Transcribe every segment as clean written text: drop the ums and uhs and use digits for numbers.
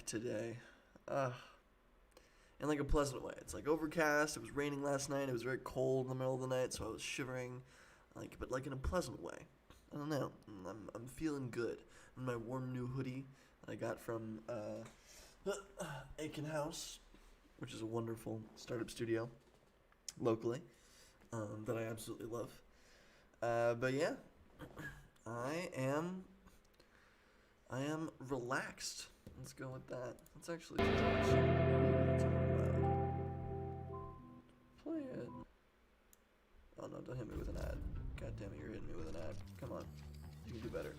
today. In like a pleasant way. It's like overcast. It was raining last night. It was very cold in the middle of the night, so I was shivering. But like in a pleasant way. I don't know. I'm feeling good. In my warm new hoodie that I got from Aiken House, which is a wonderful startup studio locally that I absolutely love. But yeah, I am relaxed. Let's go with that. Let's actually play it. Oh no, don't hit me with an ad. God damn it, you're hitting me with an ad. Come on. You can do better.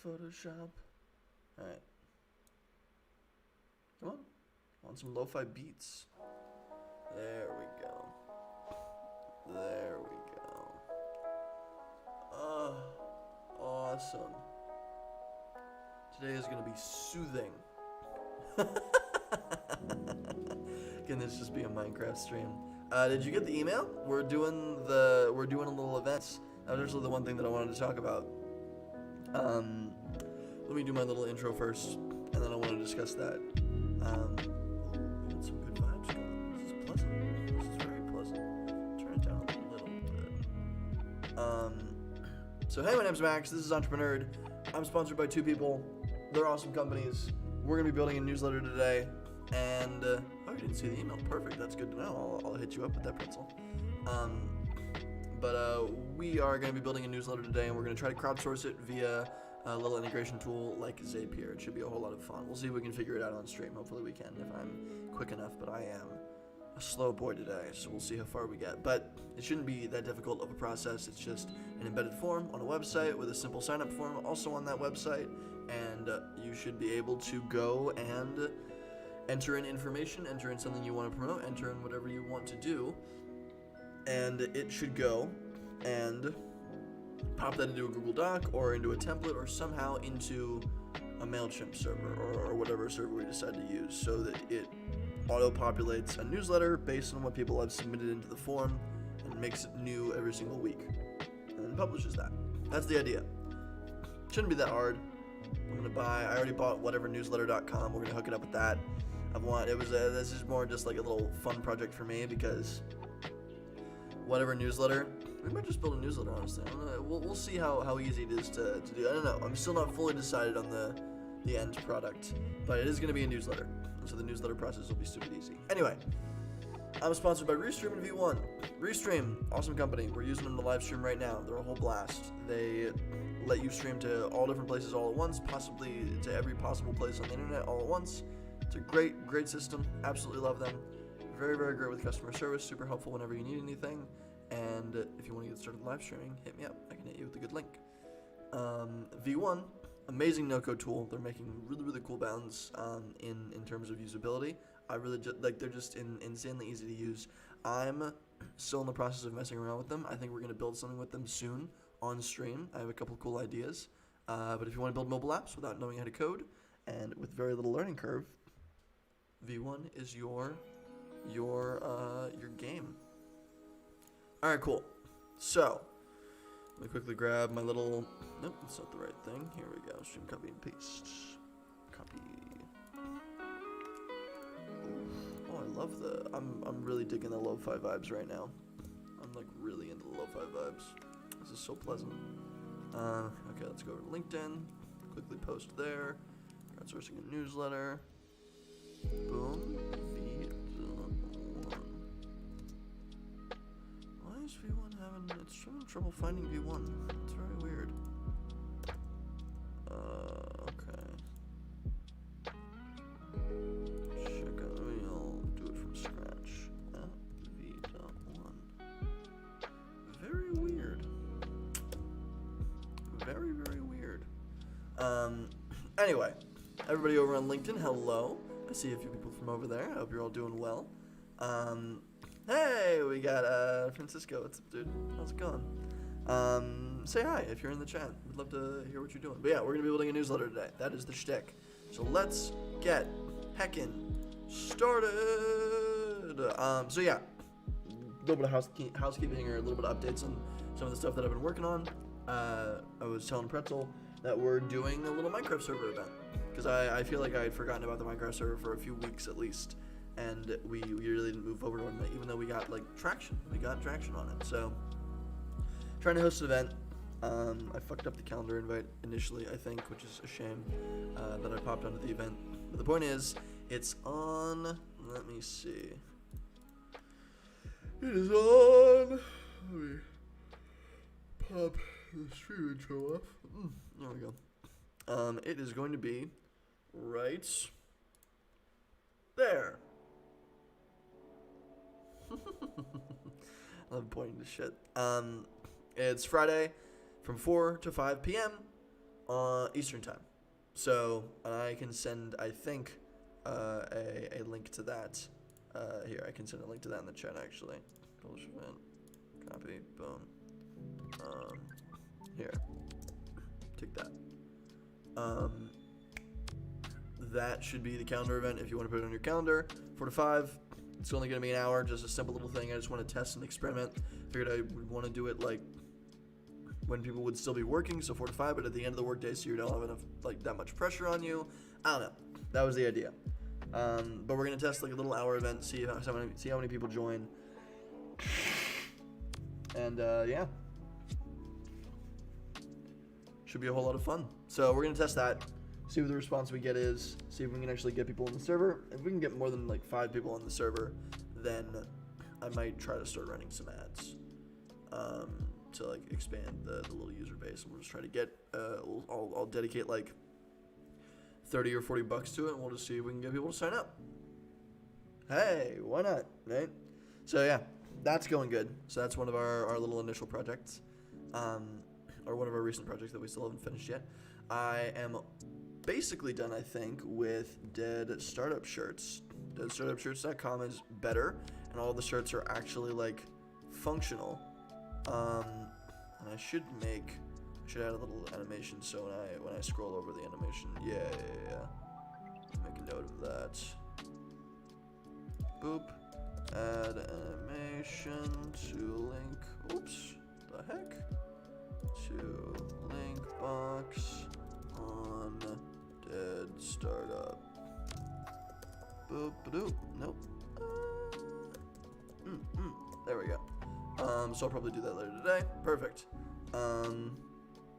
Photoshop. Alright. Come on. Want some lo-fi beats. There we go. There we go. Oh, awesome. Today is gonna be soothing. Can this just be a Minecraft stream? Did you get the email? We're doing a little event. That was actually the one thing that I wanted to talk about. Let me do my little intro first, and then I want to discuss that. We got some good vibes going. This is pleasant. This is very pleasant. Turn it down a little bit. So hey, my name's Max. This is EntrepreNerd. I'm sponsored by two people. They're awesome companies. We're gonna be building a newsletter today, and oh, you didn't see the email. Perfect. That's good to know. I'll hit you up with that pencil. But we are going to be building a newsletter today, and we're going to try to crowdsource it via a little integration tool like Zapier. It should be a whole lot of fun. We'll see if we can figure it out on stream. Hopefully we can if I'm quick enough, but I am a slow boy today, so we'll see how far we get. But it shouldn't be that difficult of a process. It's just an embedded form on a website with a simple sign-up form also on that website, and you should be able to go and enter in information, enter in something you want to promote, enter in whatever you want to do, and it should go and pop that into a Google Doc or into a template or somehow into a MailChimp server or whatever server we decide to use, so that it auto-populates a newsletter based on what people have submitted into the form and makes it new every single week and then publishes that. That's the idea. Shouldn't be that hard. I already bought whatevernewsletter.com. We're gonna hook it up with that. This is more just like a little fun project for me because whatever newsletter, we might just build a newsletter, honestly. I don't know. We'll see how easy it is to do. I don't know. I'm still not fully decided on the end product, but it is going to be a newsletter, so the newsletter process will be stupid easy. Anyway, I'm sponsored by Restream and V1. Restream, awesome company. We're using them to live stream right now. They're a whole blast. They let you stream to all different places all at once, possibly to every possible place on the internet all at once. It's a great system. Absolutely love them. Very, very great with customer service. Super helpful whenever you need anything. And if you want to get started live streaming, hit me up. I can hit you with a good link. V1, amazing no-code tool. They're making really cool bounds in terms of usability. I really they're just insanely easy to use. I'm still in the process of messing around with them. I think we're going to build something with them soon on stream. I have a couple cool ideas. But if you want to build mobile apps without knowing how to code and with very little learning curve, V1 is your game. All right, cool. So let me quickly grab my little. Nope, that's not the right thing. Here we go. Stream copy and paste. Copy. Oh, I love I'm really digging the lo-fi vibes right now. I'm like really into the lo-fi vibes. This is so pleasant. Okay, let's go over to LinkedIn. Quickly post there. Crowdsourcing a newsletter. Boom. V1. Why is V1 having... It's having trouble finding V1. It's very weird. Okay. Check out... I'll do it from scratch. V.1. Very weird. Very, very weird. Anyway. Everybody over on LinkedIn, hello. I see a few people from over there. I hope you're all doing well. Hey, we got Francisco. What's up, dude? How's it going? Say hi if you're in the chat. We'd love to hear what you're doing. But yeah, we're gonna be building a newsletter today. That is the shtick. So let's get heckin' started. So yeah, a little bit of housekeeping or a little bit of updates on some of the stuff that I've been working on. I was telling Pretzel that we're doing a little Minecraft server event because I feel like I had forgotten about the Minecraft server for a few weeks at least, and we really didn't move forward on it, even though we got like traction. We got traction on it. So trying to host an event. I fucked up the calendar invite initially, I think, which is a shame that I popped onto the event. But the point is, it's on. Let me see. It is on. Let me pop the stream intro off. There we go. It is going to be right there. I'm pointing to shit. It's Friday from 4 to 5 p.m. Eastern time. So I can send, I think, a link to that. Here, I can send a link to that in the chat, actually. Publish event. Copy. Boom. Here. Take that. That should be the calendar event if you want to put it on your calendar. 4 to 5. It's only going to be an hour, just a simple little thing. I just want to test and experiment. Figured I would want to do it like when people would still be working, so 4 to 5, but at the end of the workday, so you don't have enough, like, that much pressure on you. I don't know. That was the idea. But we're gonna test like a little hour event, see how many people join, and yeah, should be a whole lot of fun. So we're gonna test that, see what the response we get is, see if we can actually get people on the server. If we can get more than like 5 people on the server, then I might try to start running some ads. To like expand the little user base, and we'll just try to get I'll dedicate like $30 or $40 to it, and we'll just see if we can get people to sign up. Hey, why not, right? So yeah, that's going good. So that's one of our little initial projects, or one of our recent projects that we still haven't finished yet. I am basically done, I think, with Dead Startup Shirts. DeadStartupShirts.com is better, and all the shirts are actually like functional. And I should add a little animation so when I scroll over the animation, yeah. Make a note of that. Boop. Add animation to link. Oops. The heck? To link box on Dead Startup. Boop. Doop. Nope. There we go. So I'll probably do that later today. Perfect.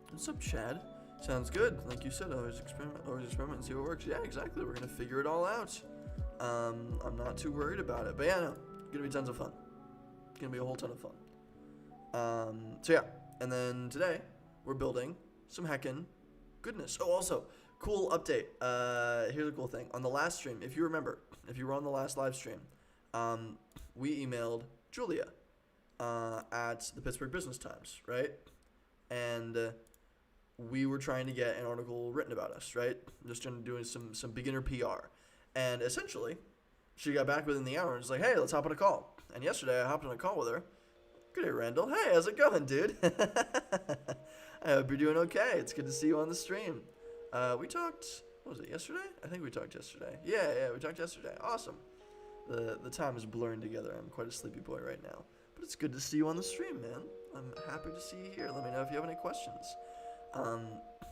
What's up, Chad? Sounds good. Like you said, always experiment and see what works. Yeah, exactly. We're gonna figure it all out. I'm not too worried about it. But yeah, no, it's gonna be tons of fun. It's gonna be a whole ton of fun. So yeah, and then today we're building some heckin' goodness. Oh, also, cool update. Here's a cool thing. On the last stream, if you remember, if you were on the last live stream, we emailed Julia at the Pittsburgh Business Times, right? And we were trying to get an article written about us, right? Just doing some beginner PR. And essentially, she got back within the hour and was like, hey, let's hop on a call. And yesterday, I hopped on a call with her. Good day, Randall. Hey, how's it going, dude? I hope you're doing okay. It's good to see you on the stream. We talked, what was it, yesterday? I think we talked yesterday. Yeah, we talked yesterday. Awesome. The time is blurring together. I'm quite a sleepy boy right now. But it's good to see you on the stream, man. I'm happy to see you here. Let me know if you have any questions.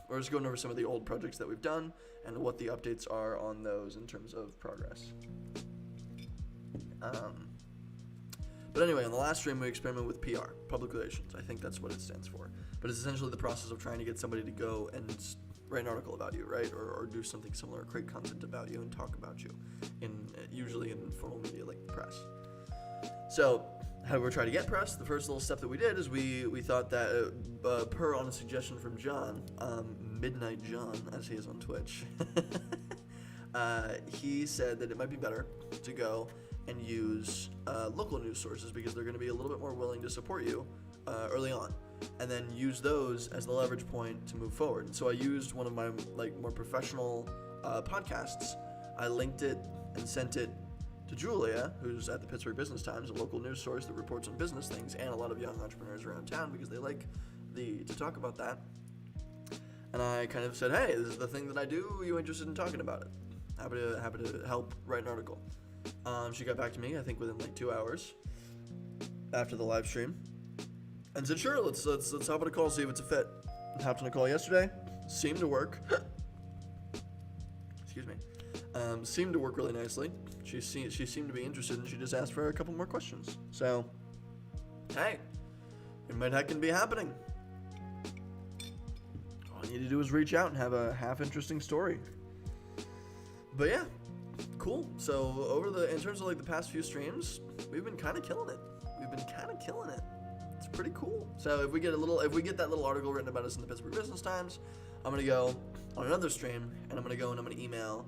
We're just going over some of the old projects that we've done and what the updates are on those in terms of progress. But anyway, on the last stream, we experimented with PR, public relations. I think that's what it stands for. But it's essentially the process of trying to get somebody to go and write an article about you, right? Or do something similar, create content about you and talk about you, usually in formal media like the press. So how we're trying to get press, the first little step that we did is we thought that, per on a suggestion from John, Midnight John, as he is on Twitch, he said that it might be better to go and use local news sources because they're going to be a little bit more willing to support you early on, and then use those as the leverage point to move forward. So I used one of my more professional podcasts. I linked it and sent it to Julia, who's at the Pittsburgh Business Times, a local news source that reports on business things and a lot of young entrepreneurs around town because they like to talk about that. And I kind of said, hey, this is the thing that I do. Are you interested in talking about it? Happy to help write an article. She got back to me, I think within 2 hours after the live stream, and said, sure, let's hop on a call, see if it's a fit. Hopped on a call yesterday, seemed to work. excuse me, seemed to work really nicely. She seemed to be interested, and she just asked for a couple more questions. So, hey, it might heckin' be happening. All you need to do is reach out and have a half interesting story. But yeah, cool. So in terms of like the past few streams, we've been kind of killing it. It's pretty cool. So if we get that little article written about us in the Pittsburgh Business Times, I'm gonna go on another stream, and I'm gonna email.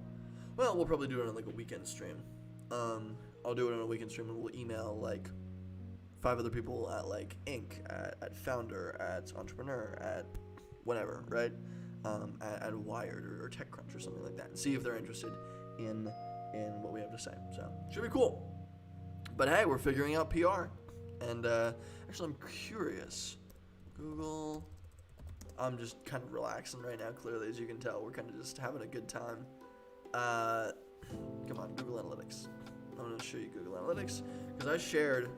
Well, we'll probably do it on like a weekend stream. I'll do it on a weekend stream, and we'll email like 5 other people at like Inc, at Founder, at EntrepreNerd, at whatever, right? At Wired or TechCrunch or something like that, and see if they're interested in what we have to say. So should be cool. But hey, we're figuring out PR, and actually I'm curious. Google. I'm just kind of relaxing right now. Clearly, as you can tell, we're kind of just having a good time. Come on, Google Analytics. I'm going to show you Google Analytics because I shared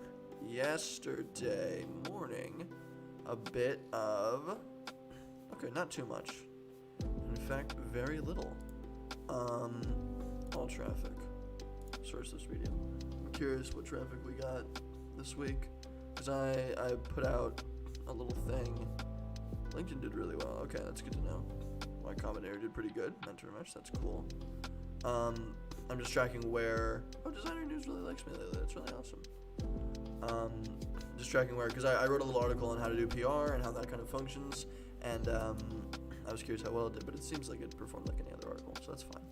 yesterday morning a bit of, okay, not too much. In fact, very little. All traffic. Source this video. I'm curious what traffic we got this week because I put out a little thing. LinkedIn did really well. Okay, that's good to know. My Combinator did pretty good. Mentor Mesh, that's cool. I'm just tracking where. Oh, Designer News really likes me lately. That's really awesome. Just tracking where, because I wrote a little article on how to do PR and how that kind of functions, and I was curious how well it did, but it seems like it performed like any other article, so that's fine.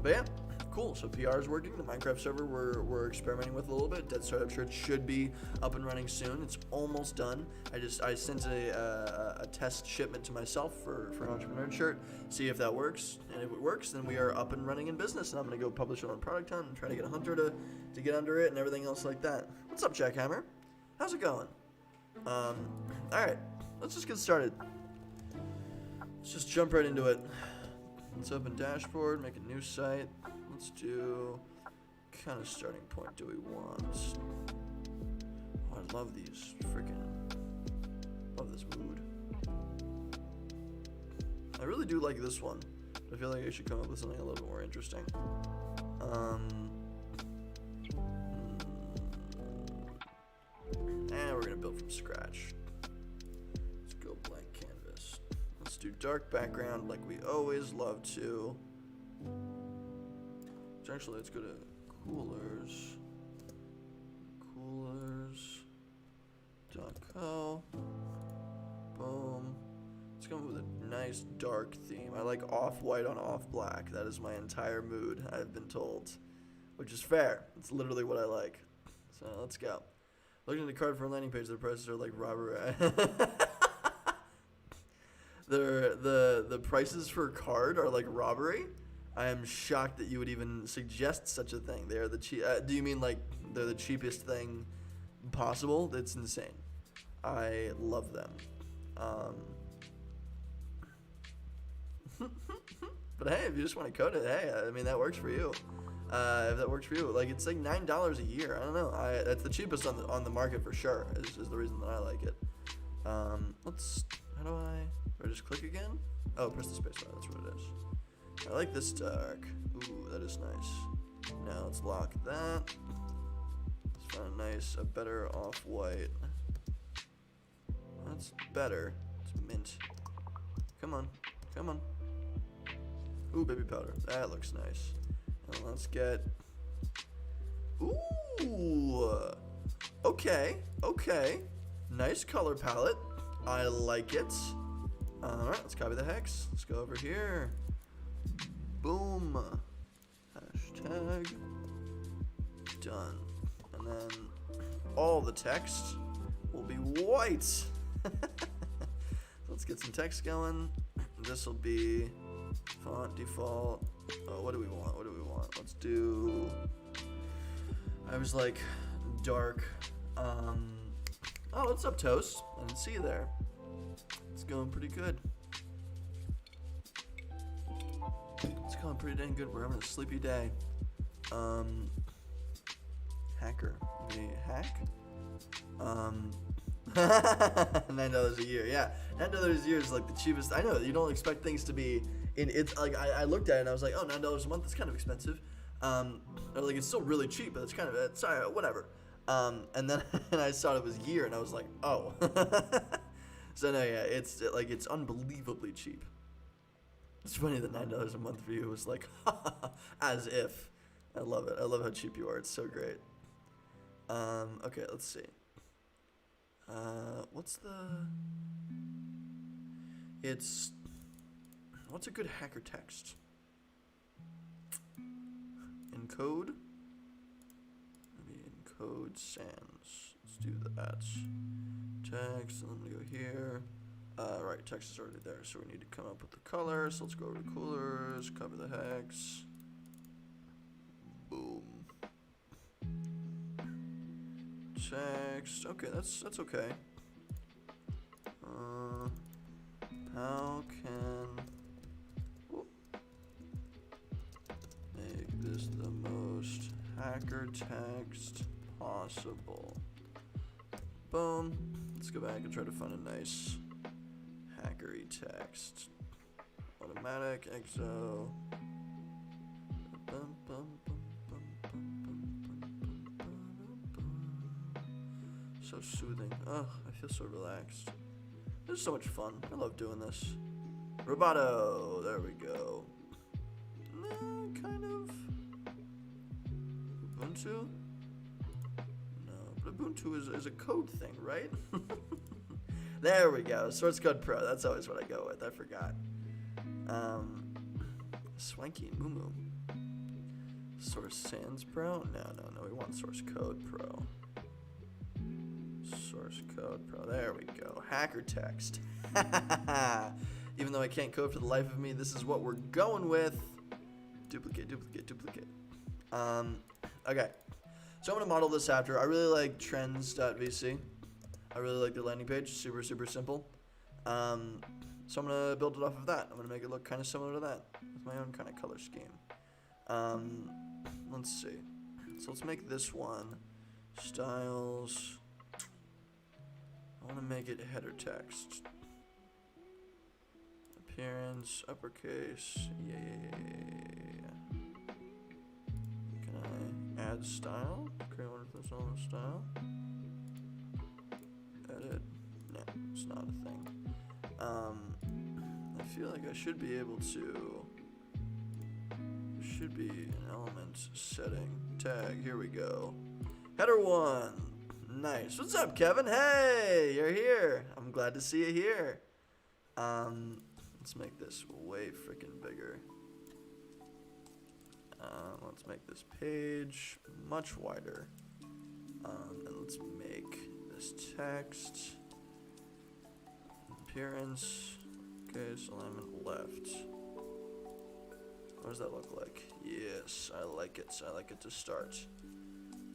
But yeah, cool. So PR is working. The Minecraft server we're experimenting with a little bit. Dead Startup Church should be up and running soon. It's almost done. I sent a test shipment to myself for an EntrepreNerd shirt. See if that works. And if it works, then we are up and running in business. And I'm gonna go publish it on Product Hunt and try to get a hunter to get under it and everything else like that. What's up, Jackhammer? How's it going? All right, let's just get started. Let's just jump right into it. Let's open dashboard, make a new site. Let's do, kind of starting point do we want? Oh, I love these love this mood. I really do like this one. I feel like I should come up with something a little bit more interesting. And we're gonna build from scratch. Let's go blank canvas. Let's do dark background like we always love to. So actually, let's go to coolers. Coolers.co. Boom. Let's come up with a nice dark theme. I like off-white on off-black. That is my entire mood, I've been told. Which is fair. It's literally what I like. So let's go. Looking at the card for a landing page, the prices are like robbery. The prices for card are like robbery. I am shocked that you would even suggest such a thing. They are the cheap. Do you mean like they're the cheapest thing possible? That's insane. I love them. But hey, if you just want to code it, hey, I mean that works for you. If that works for you, like it's like $9 a year. I don't know. That's the cheapest on the market for sure. Is the reason that I like it. Let's. How do I just click again? Oh, press the space bar. That's what it is. I like this dark. Ooh, that is nice. Now let's lock that. Let's find a better off-white. That's better. It's mint. Come on. Ooh, baby powder. That looks nice. And let's get. Ooh. Okay. Nice color palette. I like it. Alright, let's copy the hex. Let's go over here. Boom. Hashtag. Done. And then all the text will be white. Let's get some text going. This will be font default. Oh, what do we want? Let's do. I was like dark. Oh, what's up, Toast? I didn't see you there. It's going pretty good. It's going pretty dang good. We're having a sleepy day. Hacker. We hack? $9 a year. Yeah, $9 a year is like the cheapest. I know you don't expect things to be it's like I looked at it and I was like, oh, $9 a month, that's kind of expensive. Like it's still really cheap, but it's kind of sorry, whatever. And then and I saw it was year, and I was like, oh. So no, yeah, it's unbelievably cheap. It's funny that $9 a month for you was like, as if. I love it. I love how cheap you are. It's so great. Okay, let's see. What's a good hacker text? Encode? Maybe encode sans. Let's do that. Text, and I'm gonna go here. Right, text is already there, so we need to come up with the color. So let's go over to coolers, cover the hex. Boom. Text. Okay, that's okay. How can make this the most hacker text possible? Boom. Let's go back and try to find a nice hackery text. Automatic exo. So soothing. Oh, I feel so relaxed. This is so much fun. I love doing this. Roboto. There we go. Kind of. Ubuntu? No, but Ubuntu is a code thing, right? There we go. Source Code Pro. That's always what I go with. I forgot. Swanky and Moo. Source Sans Pro? No. We want Source Code Pro. Source Code Pro. There we go. Hacker text. Even though I can't code for the life of me, this is what we're going with. Duplicate. Okay. So I'm going to model this after. I really like trends.vc. I really like the landing page. Super, super simple. So I'm going to build it off of that. I'm going to make it look kind of similar to that with my own kind of color scheme. Let's see. So let's make this one styles. I want to make it header text. Appearance, uppercase. Yeah. Can I add style? Okay, I wonder if that's all in style. Edit. No, it's not a thing. I feel like I should be able to. Should be an element setting tag. Here we go. Header 1. Nice. What's up, Kevin? Hey, you're here. I'm glad to see you here. Let's make this way freaking bigger. Let's make this page much wider. And let's make this text. Appearance. Okay, so alignment left. What does that look like? Yes, I like it. I like it to start.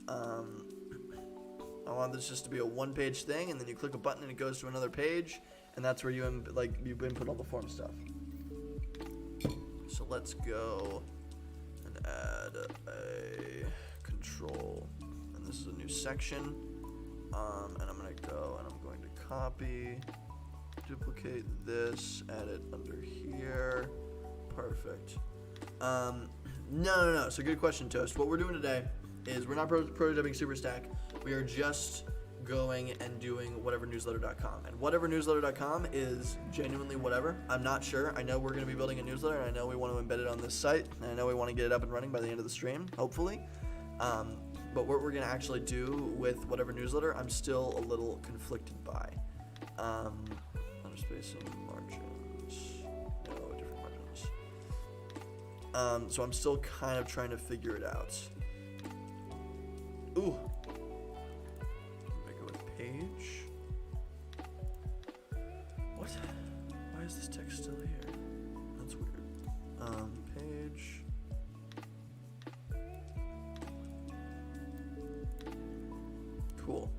I want this just to be a one-page thing, and then you click a button and it goes to another page, and that's where you input all the form stuff. So let's go and add a control, and this is a new section. And I'm gonna go and I'm going to copy, duplicate this, add it under here. Perfect. No. So good question, Toast. What we're doing today is we're not prototyping Superstack. We are just going and doing whatevernewsletter.com. And whatevernewsletter.com is genuinely whatever. I'm not sure. I know we're going to be building a newsletter, and I know we want to embed it on this site, and I know we want to get it up and running by the end of the stream, hopefully. But what we're going to actually do with whatever newsletter, I'm still a little conflicted by. Underspacing margins. No, different margins. So I'm still kind of trying to figure it out. Ooh. Make it with page. What? Why is this text still here? That's weird. Page. Cool.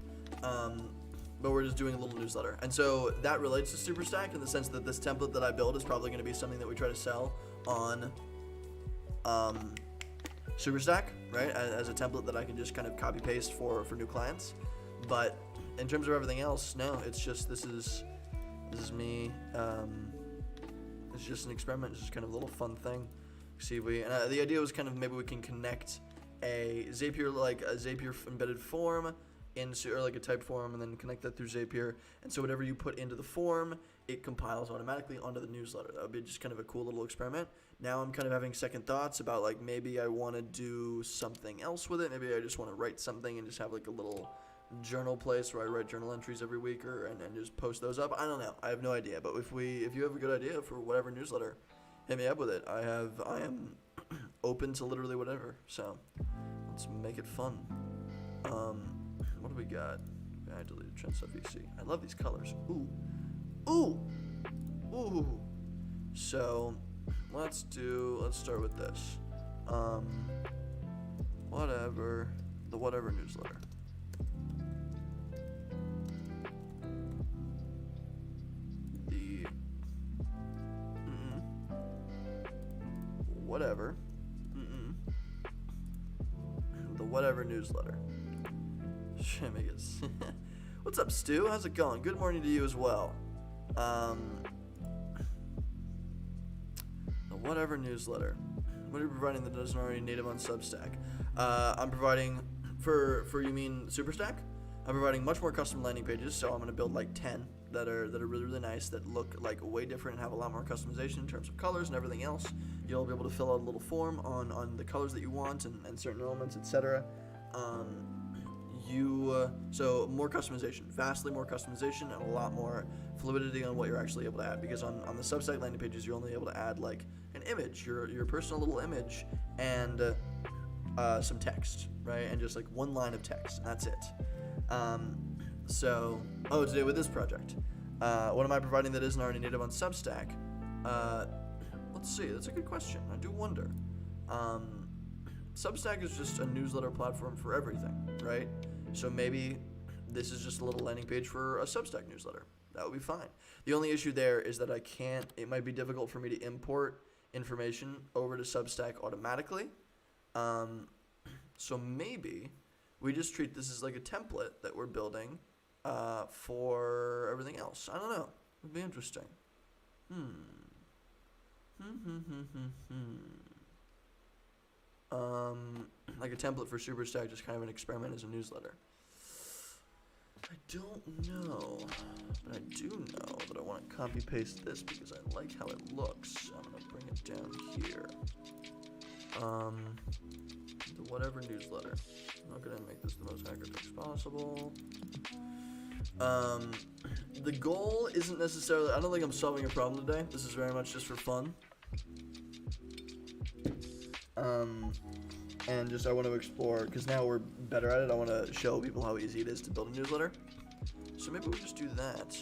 But we're just doing a little newsletter. And so that relates to Superstack in the sense that this template that I build is probably going to be something that we try to sell on Superstack, right? As a template that I can just kind of copy paste for new clients. But in terms of everything else, no, it's just this is me It's just an experiment. It's just kind of a little fun thing. See if we, and the idea was kind of maybe we can connect a Zapier, like a Zapier embedded form into, or like a type form, and then connect that through Zapier. And so whatever you put into the form, it compiles automatically onto the newsletter. That would be just kind of a cool little experiment. Now I'm kind of having second thoughts about like maybe I want to do something else with it. Maybe I just want to write something and just have like a little journal place where I write journal entries every week, or and just post those up. I don't know. I have no idea. But if you have a good idea for whatever newsletter, hit me up with it. I am open to literally whatever. So let's make it fun. What do we got? I deleted trend stuff VC. I love these colors. Ooh. So let's start with this. The whatever newsletter. The whatever. The whatever newsletter. Should I make it? What's up, Stu? How's it going? Good morning to you as well. The whatever newsletter. What are you providing that isn't already native on Substack? I'm providing for you mean Superstack? I'm providing much more custom landing pages, so I'm going to build like 10 that are really, really nice, that look like way different and have a lot more customization in terms of colors and everything else. You'll be able to fill out a little form on the colors that you want and certain elements, etc. So more customization, vastly more customization, and a lot more fluidity on what you're actually able to add, because on the Substack landing pages you're only able to add like an image, your personal little image, and some text, right, and just like one line of text, and that's it. Today with this project, what am I providing that isn't already native on Substack? Let's see, that's a good question. I do wonder. Substack is just a newsletter platform for everything, right? So maybe this is just a little landing page for a Substack newsletter. That would be fine. The only issue there is that it might be difficult for me to import information over to Substack automatically. So maybe we just treat this as like a template that we're building for everything else. I don't know. It'd be interesting. Like a template for Superstack, just kind of an experiment as a newsletter. I don't know, but I do know that I want to copy paste this because I like how it looks. I'm gonna bring it down here. The whatever newsletter. I'm not gonna make this the most hacker text possible. The goal isn't necessarily, I don't think I'm solving a problem today. This is very much just for fun. And just I want to explore, because now we're better at it, I want to show people how easy it is to build a newsletter. So maybe we just do that.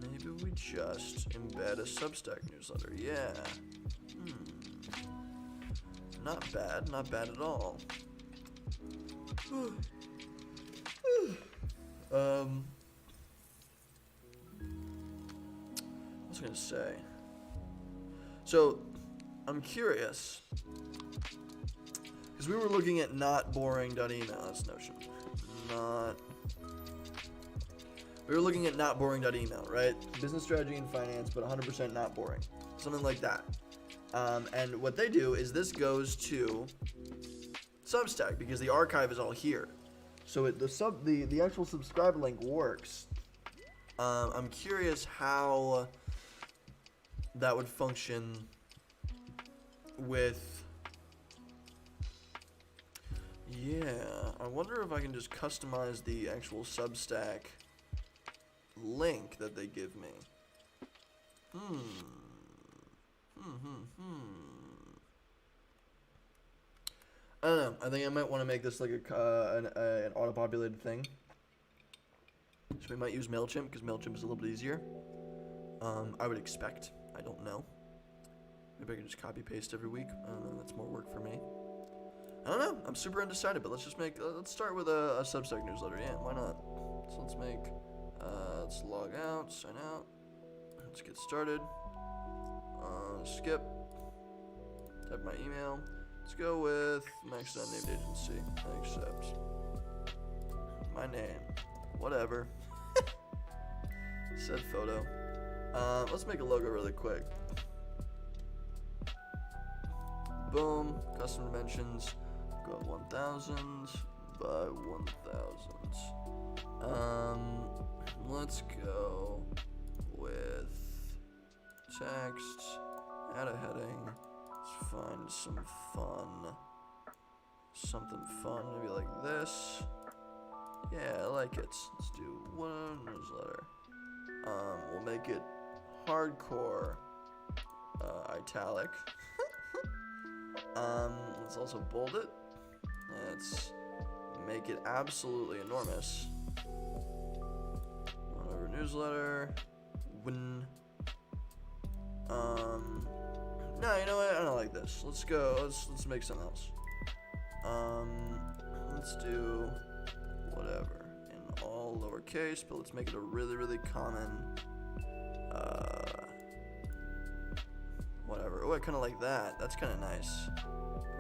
Maybe we just embed a Substack newsletter. Yeah. Not bad at all. What was I gonna say? So, I'm curious, because we were looking at not boring.email. That's Notion. We were looking at not boring.email, right? Business strategy and finance, but 100% not boring. Something like that. And what they do is this goes to Substack because the archive is all here. So the actual subscribe link works. I'm curious how that would function with, I wonder if I can just customize the actual Substack link that they give me. I don't know. I think I might want to make this like an auto-populated thing. So we might use MailChimp because MailChimp is a little bit easier. I would expect. I don't know. Maybe I can just copy paste every week. I don't know. That's more work for me. I don't know. I'm super undecided, but let's start with a Substack newsletter. Yeah, why not? So let's log out, sign out. Let's get started. Skip. Type my email. Let's go with maxed out named agency. I accept. My name. Whatever. Said photo. Let's make a logo really quick. Boom, custom dimensions, go 1000 by 1000. Let's go with text, add a heading, let's find something fun, maybe like this. Yeah, I like it. Let's do one newsletter. We'll make it hardcore, italic. Let's also bold it. Let's make it absolutely enormous. Whatever newsletter. Win. No, you know what? I don't like this. Let's go. Let's make something else. Let's do whatever in all lowercase, but let's make it a really, really common. Whatever. Oh, I kind of like that. That's kind of nice.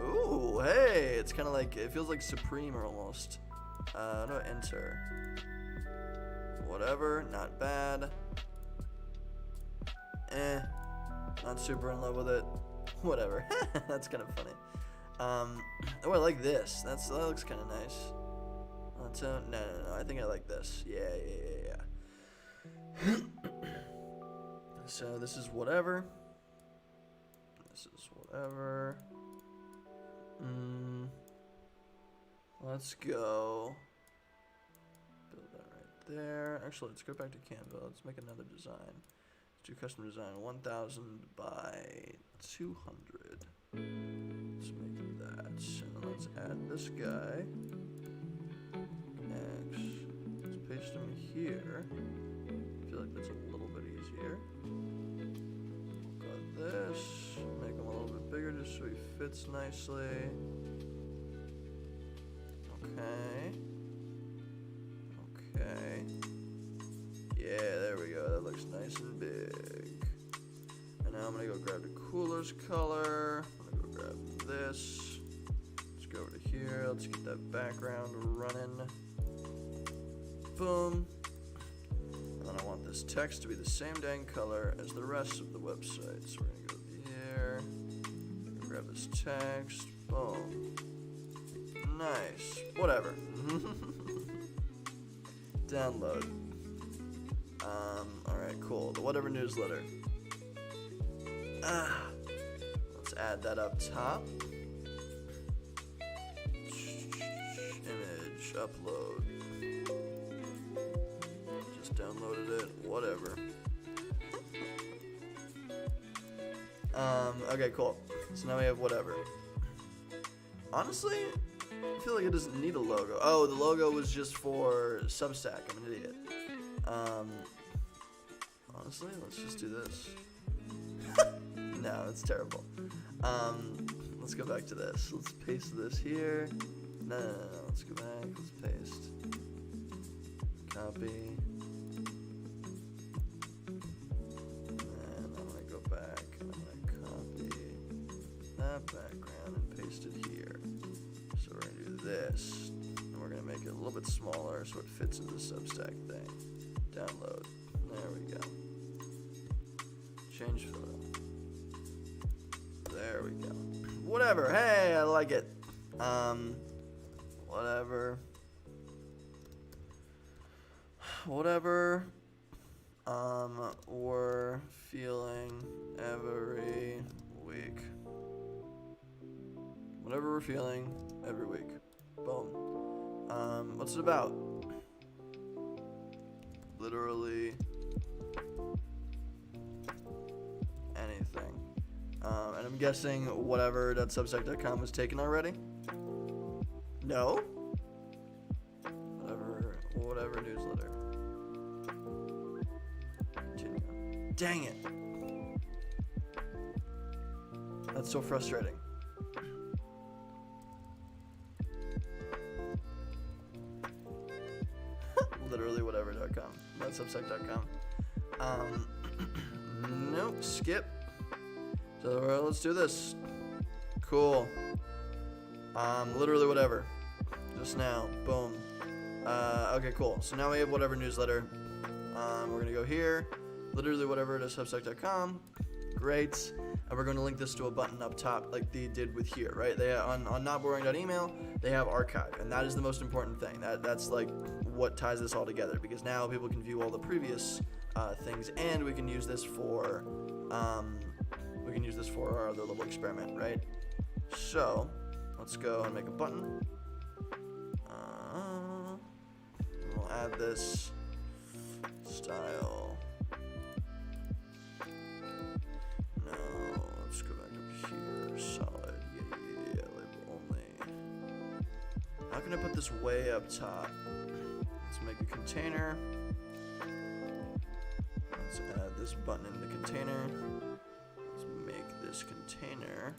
Ooh, hey, it's kind of like, it feels like Supreme or almost. No, enter. Whatever, not bad. Not super in love with it. Whatever. That's kind of funny. Oh, I like this. That looks kind of nice. No. I think I like this. Yeah. So this is whatever. Let's go. Build that right there. Actually, let's go back to Canva. Let's make another design. Let's do custom design 1000 by 200. Let's make that. And then let's add this guy. X. Let's paste him here. I feel like that's a little bit easier. Got this. Make him a little bit bigger just so he fits nicely. Okay. Yeah, there we go. That looks nice and big. And now I'm gonna go grab the cooler's color. I'm gonna go grab this. Let's go over to here. Let's get that background running. Boom. And then I want this text to be the same dang color as the rest of the website. So we're gonna go here. Grab this text. Boom. Nice. Whatever. Download. Alright, cool. The whatever newsletter. Let's add that up top. Image, upload. Just downloaded it. Whatever. Okay, cool. So now we have whatever. Honestly, I feel like it doesn't need a logo. Oh, the logo was just for Substack. I'm an idiot. Honestly, let's just do this. No, it's terrible. Let's go back to this. Let's paste this here. No. Let's go back. Let's paste. Copy. And I'm gonna go back and I'm gonna copy that background and paste it here. So we're gonna do this, and we're gonna make it a little bit smaller so it fits into the Substack thing. Download. There we go. Change photo. There we go. Whatever. Hey, I like it. Whatever. We're feeling every week. Whatever we're feeling every week. Boom. What's it about? Literally anything. And I'm guessing whatever.substack.com was taken already? No? Whatever newsletter. Continue. Dang it. That's so frustrating. Literally whatever.com, not substack.com. Nope, skip. So let's do this. Cool. Literally whatever. Just now, boom. Okay, cool. So now we have whatever newsletter. We're gonna go here. literally whatever it is, substack.com. Great. And we're going to link this to a button up top like they did with here, right? They on notboring.email, they have archive, and that is the most important thing. That's like what ties this all together, because now people can view all the previous things, and we can use this for our other little experiment, right? So let's go and make a button. We'll add this style. No, let's go back up here. Solid. Yeah. Label only. How can I put this way up top? Let's make a container. Let's add this button in the container. Let's make this container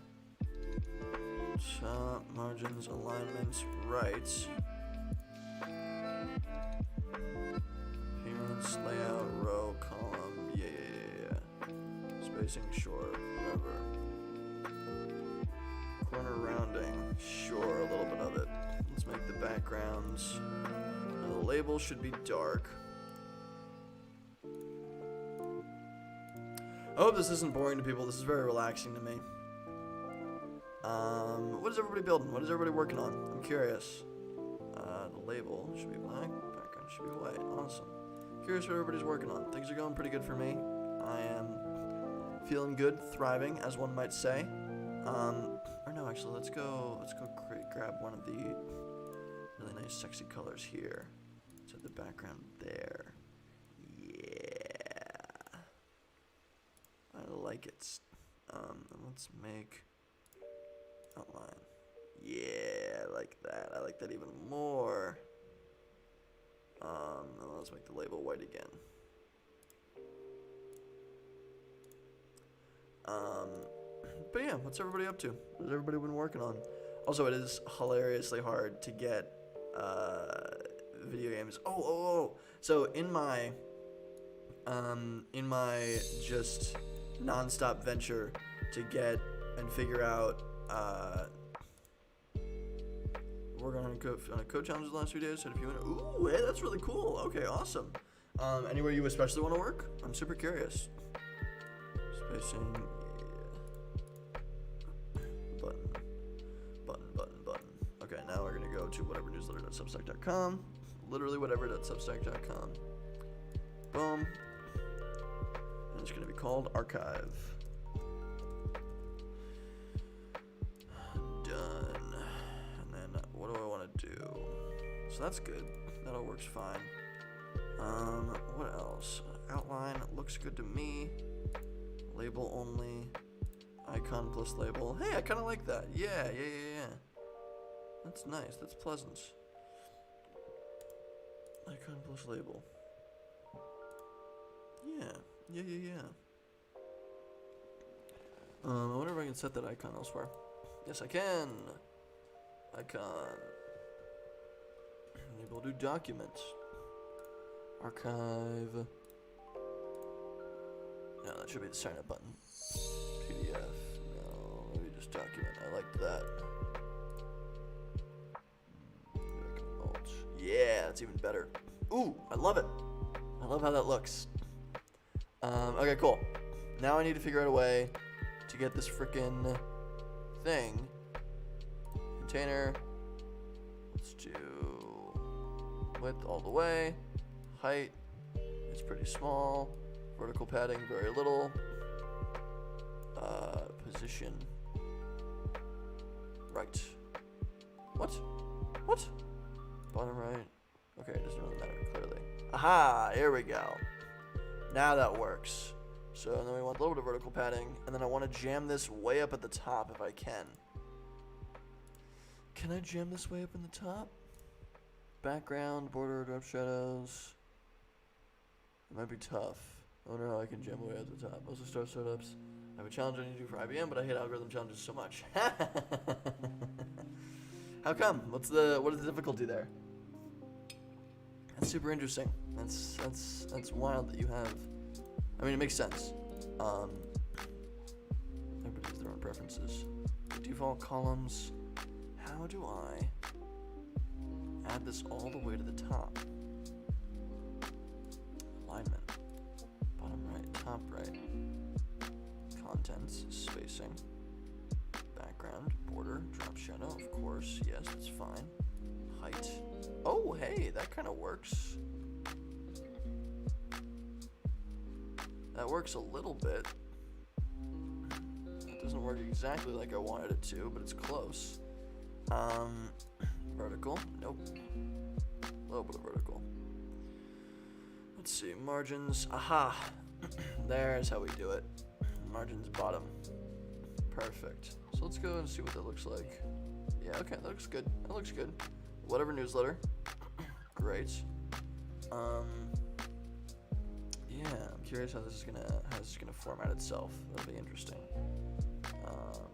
top, margins, alignments, right. Appearance, layout, row, column, yeah. Spacing, sure, whatever. Corner rounding, sure, a little bit of it. Let's make the backgrounds. Now the label should be dark. I hope this isn't boring to people. This is very relaxing to me. What is everybody building? What is everybody working on? I'm curious. The label should be black. Background should be white. Awesome. Curious what everybody's working on. Things are going pretty good for me. I am feeling good, thriving, as one might say. Or no, actually, let's go grab one of the really nice, sexy colors here. So the background there. Yeah, I like it. And let's make outline. Yeah, I like that. I like that even more. And let's make the label white again. But yeah, what's everybody up to? What has everybody been working on? Also, it is hilariously hard to get video games. So in my just non-stop venture to get and figure out working on a code challenge the last few days. So if you want to, ooh, hey, that's really cool. Okay, awesome. Anywhere you especially want to work? I'm super curious. Spacing, yeah. Button. Okay, now we're gonna go to whatevernewsletter.substack.com. Literally whatever.substack.com. Boom. And it's gonna be called archive. Done. And then what do I want to do? So that's good. That all works fine. What else? Outline looks good to me. Label only. Icon plus label. Hey, I kind of like that. Yeah. That's nice. That's pleasant. Icon plus label. Yeah. I wonder if I can set that icon elsewhere. Yes, I can. Icon. Maybe we'll do documents. Archive. No, that should be the sign up button. PDF. No, maybe just document. I like that. Yeah, that's even better. Ooh, I love it. I love how that looks. Okay, cool. Now I need to figure out a way to get this frickin' thing. Container. Let's do width all the way. Height. It's pretty small. Vertical padding, very little. Position. Right. What? Bottom right. Okay, it doesn't really matter, clearly. Aha! Here we go. Now that works. So then we want a little bit of vertical padding, and then I want to jam this way up at the top if I can. Can I jam this way up in the top? Background, border, drop shadows. It might be tough. I wonder how I can jam way at the top. Also start startups. I have a challenge I need to do for IBM, but I hate algorithm challenges so much. How come? What is the difficulty there? That's super interesting. That's wild that you have. I mean, it makes sense. Everybody has their own preferences. Default columns. How do I add this all the way to the top? Alignment. Bottom right. top right. Contents, spacing, background, border, drop shadow, of course. Yes, that's fine. Height. Oh, hey, that kind of works. That works a little bit. It doesn't work exactly like I wanted it to, but it's close. Vertical. Nope. A little bit of vertical. Let's see. Margins. Aha. There's how we do it. Margins bottom. Perfect. So let's go and see what that looks like. Yeah, okay, that looks good. That looks good. Whatever newsletter. Great. Yeah, I'm curious how this is gonna format itself. That'll be interesting.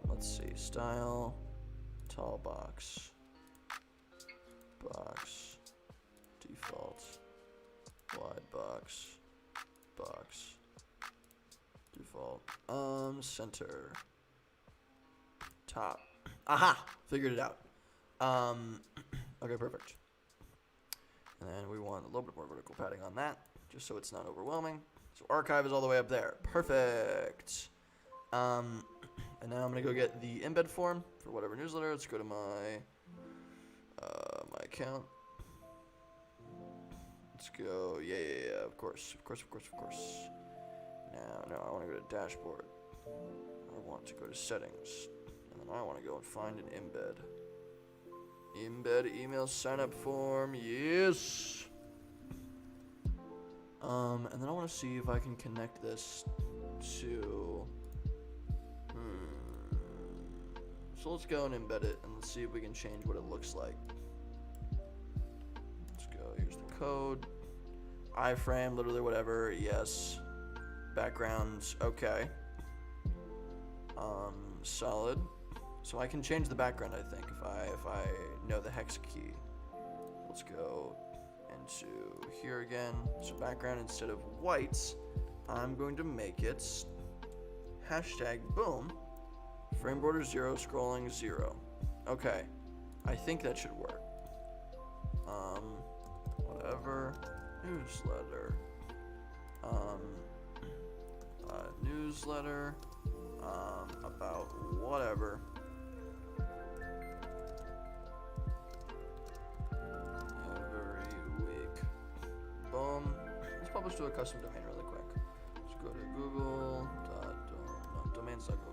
Let's see. Style. Tall box. Box. Default. Wide box. Box. Default. Center. Top. Aha! Figured it out. Okay, perfect. And then we want a little bit more vertical padding on that, just so it's not overwhelming. So archive is all the way up there. Perfect. And now I'm gonna go get the embed form for whatever newsletter. Let's go to my my account. Let's go. Yeah. Of course. No, I want to go to dashboard. I want to go to settings, and then I want to go and find an embed. Embed email sign up form. Yes. And then I want to see if I can connect this to. So let's go and embed it, and let's see if we can change what it looks like. Let's go. Here's the code. Iframe, literally whatever. Yes. Backgrounds. Okay. Solid. So I can change the background, I think, if I know the hex key. Let's go into here again. So background, instead of whites, I'm going to make it hashtag boom. Frame border 0, scrolling 0. Okay. I think that should work. Whatever. Newsletter. Newsletter. About whatever. Every week. Boom. Let's publish to a custom domain really quick. Let's go to Google. Domains.google.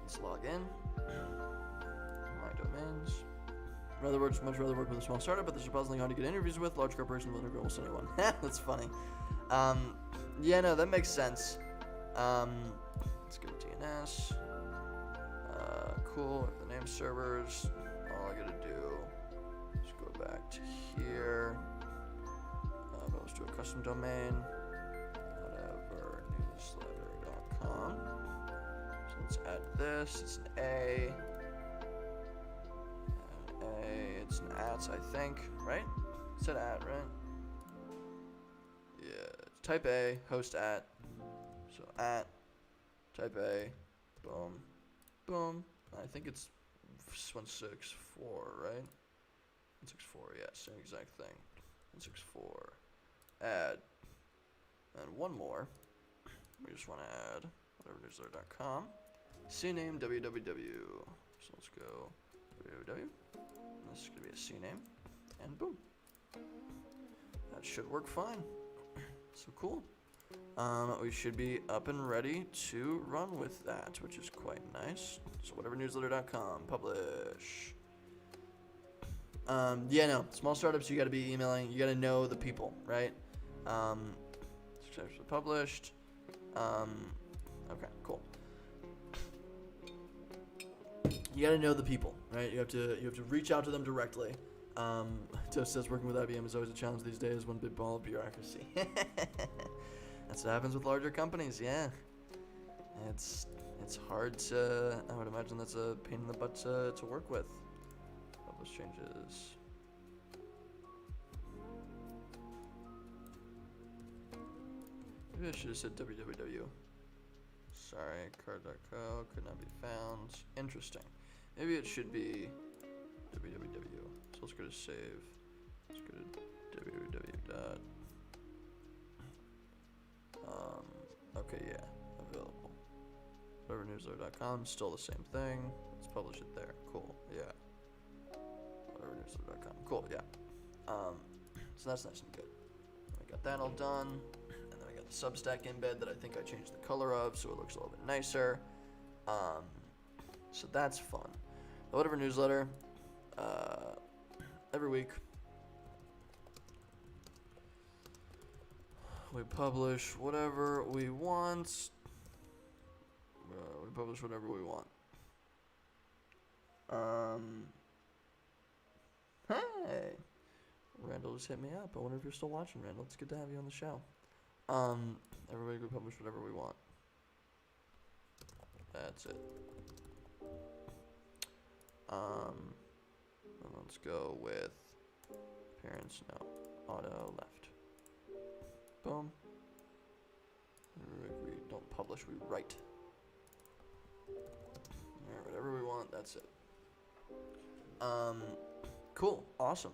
Let's log in. My domains. Much rather work with a small startup, but they're surprisingly hard to get interviews with. Large corporation will never almost anyone. That's funny. Yeah, no, that makes sense. Let's go to DNS. Cool. The name servers. All I gotta do is go back to here. Let's do a custom domain. Whatever. Newsletter.com. So let's add this. It's an A. It's an @ I think, right? It said @ right? Yeah. Type A, host @. So type A, boom, boom. I think it's 164, right? 164, yeah, same exact thing. 164. Add. And one more. We just want to add whatever newsletter.com. CNAME www. So let's go www. This is going to be a CNAME. And boom. That should work fine. So cool. We should be up and ready to run with that, which is quite nice. So whatever newsletter.com, publish. Yeah, no, small startups, you got to be emailing, you got to know the people, right? Successfully published. Okay, cool. You got to know the people, right? You have to reach out to them directly. Toast says working with IBM is always a challenge these days. One big ball of bureaucracy. That's what happens with larger companies. Yeah, it's hard to. I would imagine that's a pain in the butt to work with. Publish changes. Maybe I should have said www. Sorry, card.co could not be found. Interesting. Maybe it should be www. So let's go to save. Let's go to www. Okay, yeah, available. WhateverNewsletter.com, still the same thing. Let's publish it there. Cool, yeah. WhateverNewsletter.com, cool, yeah. So that's nice and good. I got that all done, and then I got the Substack embed that I think I changed the color of, so it looks a little bit nicer. So that's fun. The Whatever newsletter, every week we publish whatever we want. We publish whatever we want. Hey, Randall just hit me up. I wonder if you're still watching, Randall. It's good to have you on the show. Every week we publish whatever we want. That's it. And let's go with appearance. No, auto left. Boom. We don't publish. We write. Alright, whatever we want. That's it. Cool. Awesome.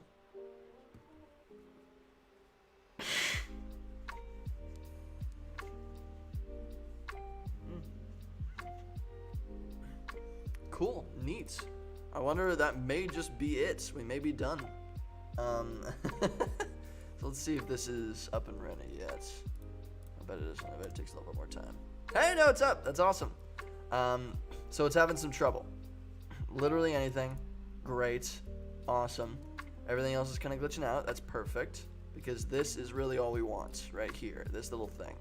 Cool. Neat. I wonder, that may just be it. We may be done. So let's see if this is up and running yet. I bet it isn't. I bet it takes a little bit more time. Hey, no, it's up. That's awesome. So it's having some trouble. Literally anything. Great. Awesome. Everything else is kind of glitching out. That's perfect. Because this is really all we want right here. This little thing.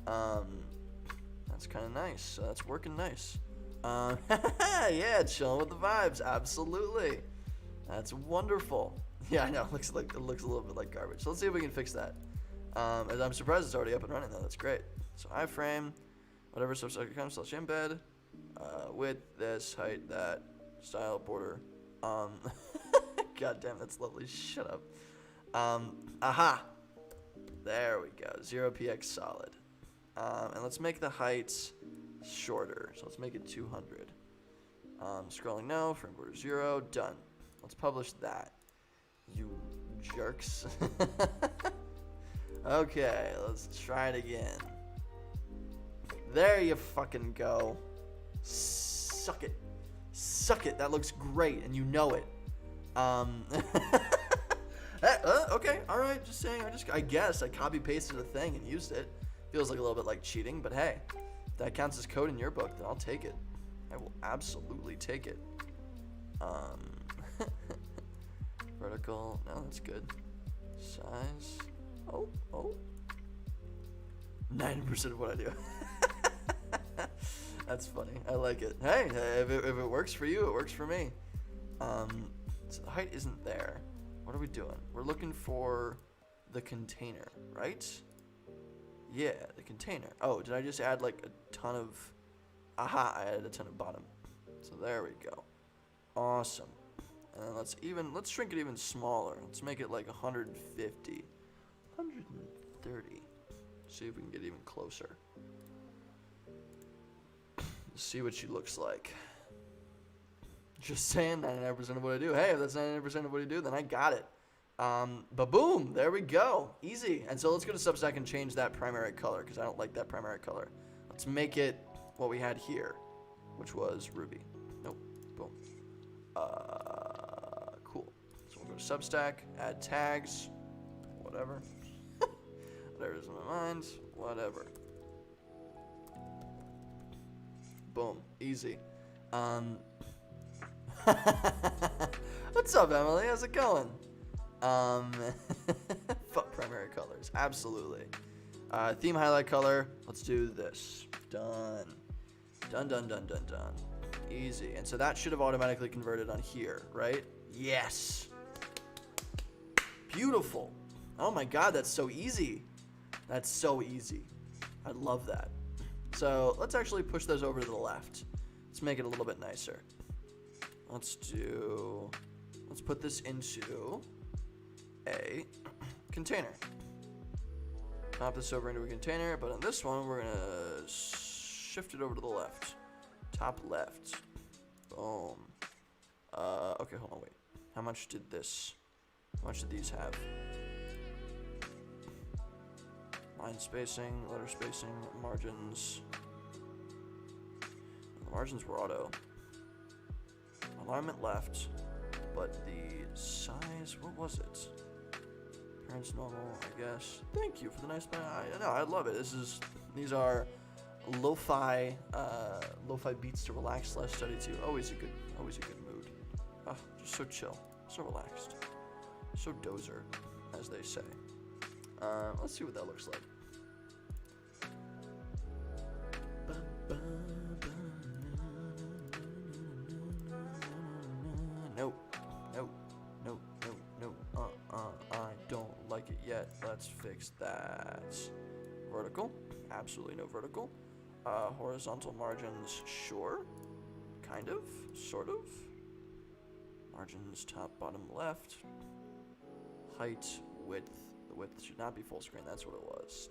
That's kind of nice. So that's working nice. Yeah, chilling with the vibes. Absolutely. That's wonderful. Yeah, I know. It looks a little bit like garbage. So let's see if we can fix that. And I'm surprised it's already up and running though. That's great. So iframe, whatever substack.com/embed, width, this, height, that, style, border. God damn, that's lovely. Shut up. Aha. There we go. 0px solid. And let's make the heights shorter. So let's make it 200. Scrolling no, frame border 0, done. Let's publish that. You jerks. Okay, let's try it again. There you fucking go. Suck it. Suck it. That looks great, and you know it. Okay, all right. Just saying. I guess I copy pasted a thing and used it. Feels like a little bit like cheating, but hey, if that counts as code in your book, then I'll take it. I will absolutely take it. Vertical. No, that's good. Size. Oh. 90% of what I do. That's funny. I like it. Hey, if it works for you, it works for me. So the height isn't there. What are we doing? We're looking for the container, right? Yeah, the container. Oh, did I just add like a ton of... Aha, I added a ton of bottom. So there we go. Awesome. And let's shrink it even smaller. Let's make it like 150. 130. See if we can get even closer. See what she looks like. Just saying, 99% of what I do. Hey, if that's 99% of what you do, then I got it. But boom, there we go. Easy. And so let's go to Substack and change that primary color because I don't like that primary color. Let's make it what we had here, which was Ruby. Nope. Boom. Cool. So we'll go to Substack, add tags, whatever. Whatever's in my mind, whatever. Boom. Easy. What's up, Emily? How's it going? Fuck primary colors. Absolutely. Theme highlight color. Let's do this. Done. Done. Easy. And so that should have automatically converted on here, right? Yes. Beautiful. Oh my god, that's so easy. That's so easy. I love that. So let's actually push those over to the left. Let's make it a little bit nicer. Let's put this into a container. Pop this over into a container, but on this one, we're gonna shift it over to the left. Top left. Boom. Okay, hold on, wait. How much did these have? line spacing, letter spacing, margins. The margins were auto. Alignment left, but the size, what was it? Appearance normal, I guess. Thank you for the nice. I love it. These are lo-fi beats to relax / study to. Always a good mood. Just so chill, so relaxed, so dozer, as they say. Let's see what that looks like. Nope. I don't like it yet. Let's fix that. Vertical, absolutely no vertical. Horizontal margins, sure. Kind of, sort of. Margins, top, bottom, left. Height, width. The width should not be full screen, that's what it was.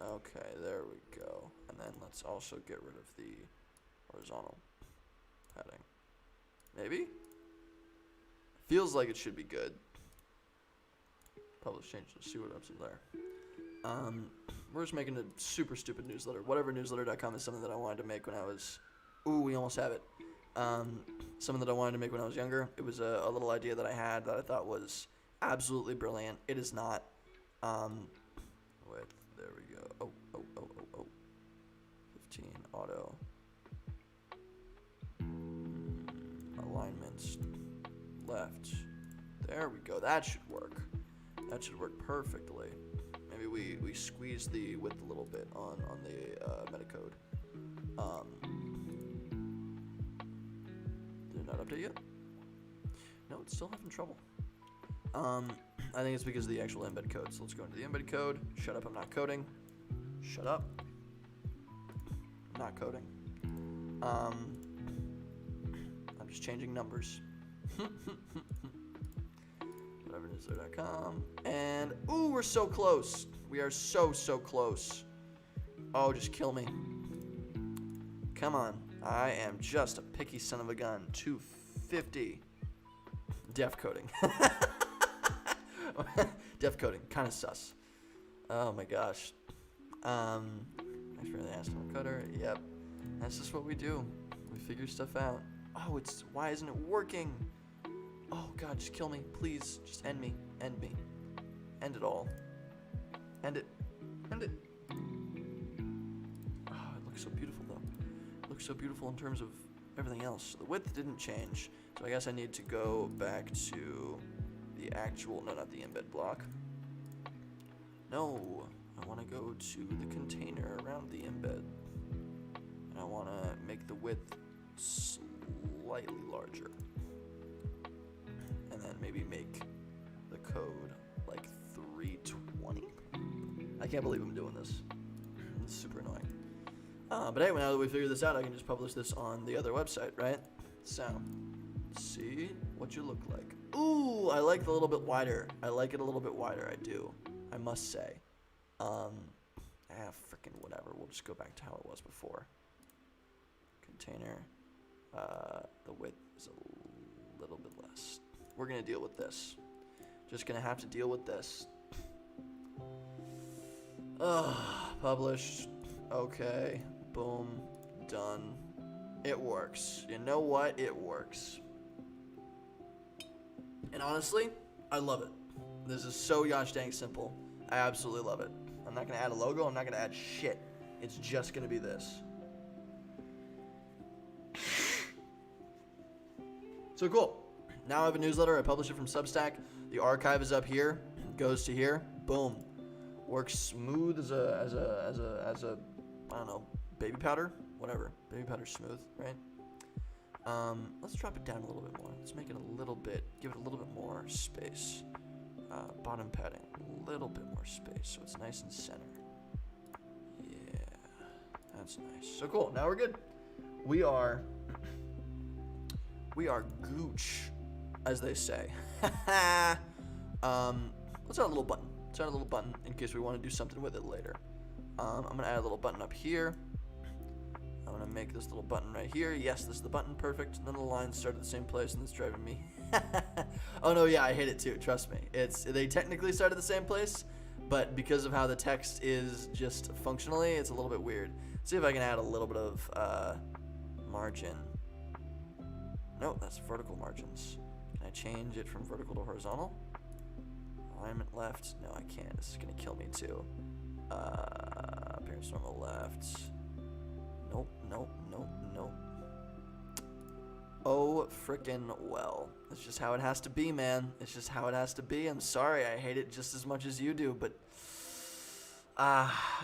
Okay, there we go. And then let's also get rid of the horizontal padding. Maybe? Feels like it should be good. Publish changes, see what up's in there. We're just making a super stupid newsletter. Whatever newsletter.com is something that I wanted to make when I was... Ooh, we almost have it. Something that I wanted to make when I was younger. It was a little idea that I had that I thought was absolutely brilliant. It is not. Wait, there we go. Oh. 15, auto. Alignments, left. There we go. That should work. That should work perfectly. Maybe we squeeze the width a little bit on the metacode. Did it not update yet? No, it's still having trouble. I think it's because of the actual embed code. So let's go into the embed code. Shut up, I'm not coding. Shut up. I'm not coding. I'm just changing numbers. WhateverNewsletter.com. And, ooh, we're so close. We are so close. Oh, just kill me. Come on. I am just a picky son of a gun. 250. Def coding. Def coding. Kind of sus. Oh my gosh. Thanks for the asshole cutter. Yep. That's just what we do. We figure stuff out. Oh, why isn't it working? Oh god, just kill me. Please. Just end me. End me. End it all. End it. End it. Oh, it looks so beautiful though. It looks so beautiful in terms of everything else. The width didn't change. So I guess I need to go back to the actual, no, not the embed block. No, I want to go to the container around the embed. And I want to make the width slightly larger. And then maybe make the code like 320. I can't believe I'm doing this. It's super annoying. But anyway, now that we figured this out, I can just publish this on the other website, right? So, see what you look like. Ooh, I like it a little bit wider. I like it a little bit wider, I do. I must say. Freaking whatever. We'll just go back to how it was before. Container. The width is a little bit less. We're going to deal with this. Just going to have to deal with this. Published. Okay. Boom. Done. It works. You know what? It works. And honestly, I love it. This is so gosh dang simple. I absolutely love it. I'm not going to add a logo. I'm not going to add shit. It's just going to be this. So cool. Now I have a newsletter. I publish it from Substack. The archive is up here. It goes to here. Boom. Works smooth as a I don't know, baby powder, whatever. Baby powder's smooth, right? Let's drop it down a little bit more. Let's make it a little bit, give it a little bit more space. Bottom padding, a little bit more space, so it's nice and center. Yeah, that's nice. So cool. Now we're good. We are gooch, as they say. Let's add a little button. Let's add a little button in case we want to do something with it later. I'm going to add a little button up here. I'm going to make this little button right here. Yes, this is the button. Perfect. None of the lines start at the same place, and it's driving me. Oh, no, yeah, I hate it too. Trust me. They technically start at the same place, but because of how the text is just functionally, it's a little bit weird. See if I can add a little bit of margin. No, that's vertical margins. Can I change it from vertical to horizontal? Alignment left. No, I can't. This is gonna kill me too. Appearance normal left. Nope, nope, nope, nope. Oh, frickin' well. That's just how it has to be, man. It's just how it has to be. I'm sorry, I hate it just as much as you do, but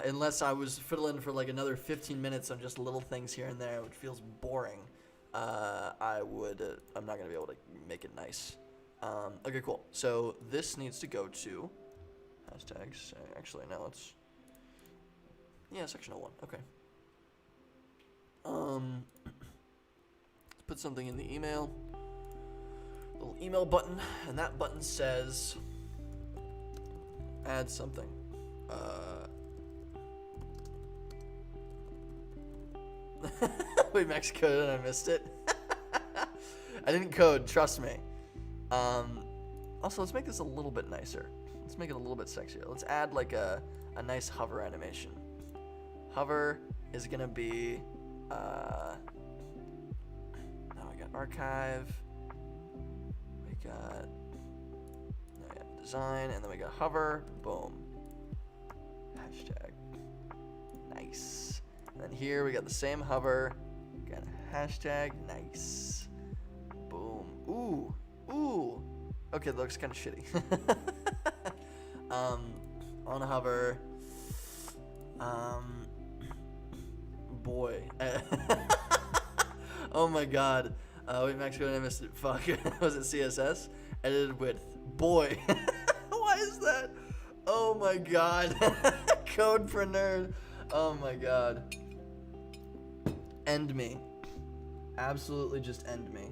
unless I was fiddling for like another 15 minutes on just little things here and there, which feels boring, I'm not gonna be able to make it nice. Okay, cool. So this needs to go to hashtags. Actually, no, it's section 01. Okay. Let's put something in the email. Little email button, and that button says add something. Wait, Max coded and I missed it. I didn't code, trust me. Also, let's make this a little bit nicer. Let's make it a little bit sexier. Let's add like a nice hover animation. Hover is gonna be, now we got archive, we got design, and then we got hover, boom. Hashtag, nice. And then here we got the same hover, got a hashtag, nice. Boom, ooh, ooh. Okay, that looks kind of shitty. On a hover, boy. Oh my god. Wait, Max, I missed it. Fuck. Was it CSS? Edited width. Boy. Why is that? Oh my god. EntrepreNerd. Oh my god. End me. Absolutely just end me.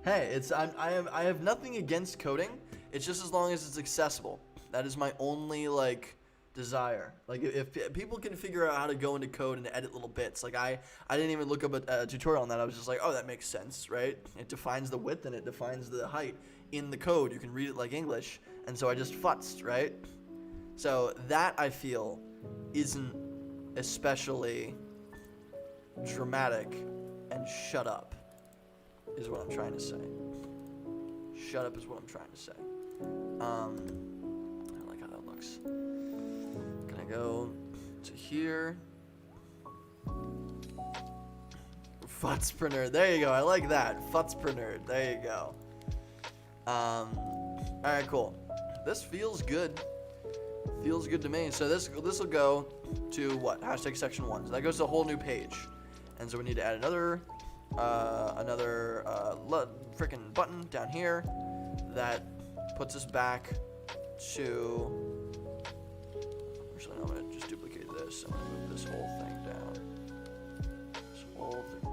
Hey, I have nothing against coding. It's just as long as it's accessible. That is my only like desire. Like if people can figure out how to go into code and edit little bits. Like I didn't even look up a tutorial on that. I was just like, oh, that makes sense, right? It defines the width and it defines the height in the code. You can read it like English. And so I just futzed, right? So that I feel isn't especially dramatic, and shut up is what I'm trying to say. Shut up is what I'm trying to say. I like how that looks. Gonna go to here. EntrepreNerd. There you go. I like that. EntrepreNerd. There you go. Alright, cool. This feels good. Feels good to me. So this will go to what? Hashtag section 1. So that goes to a whole new page. And so we need to add another freaking button down here that puts us back to. Actually, no, I'm gonna just duplicate this. I'm gonna move this whole thing down. This whole thing down.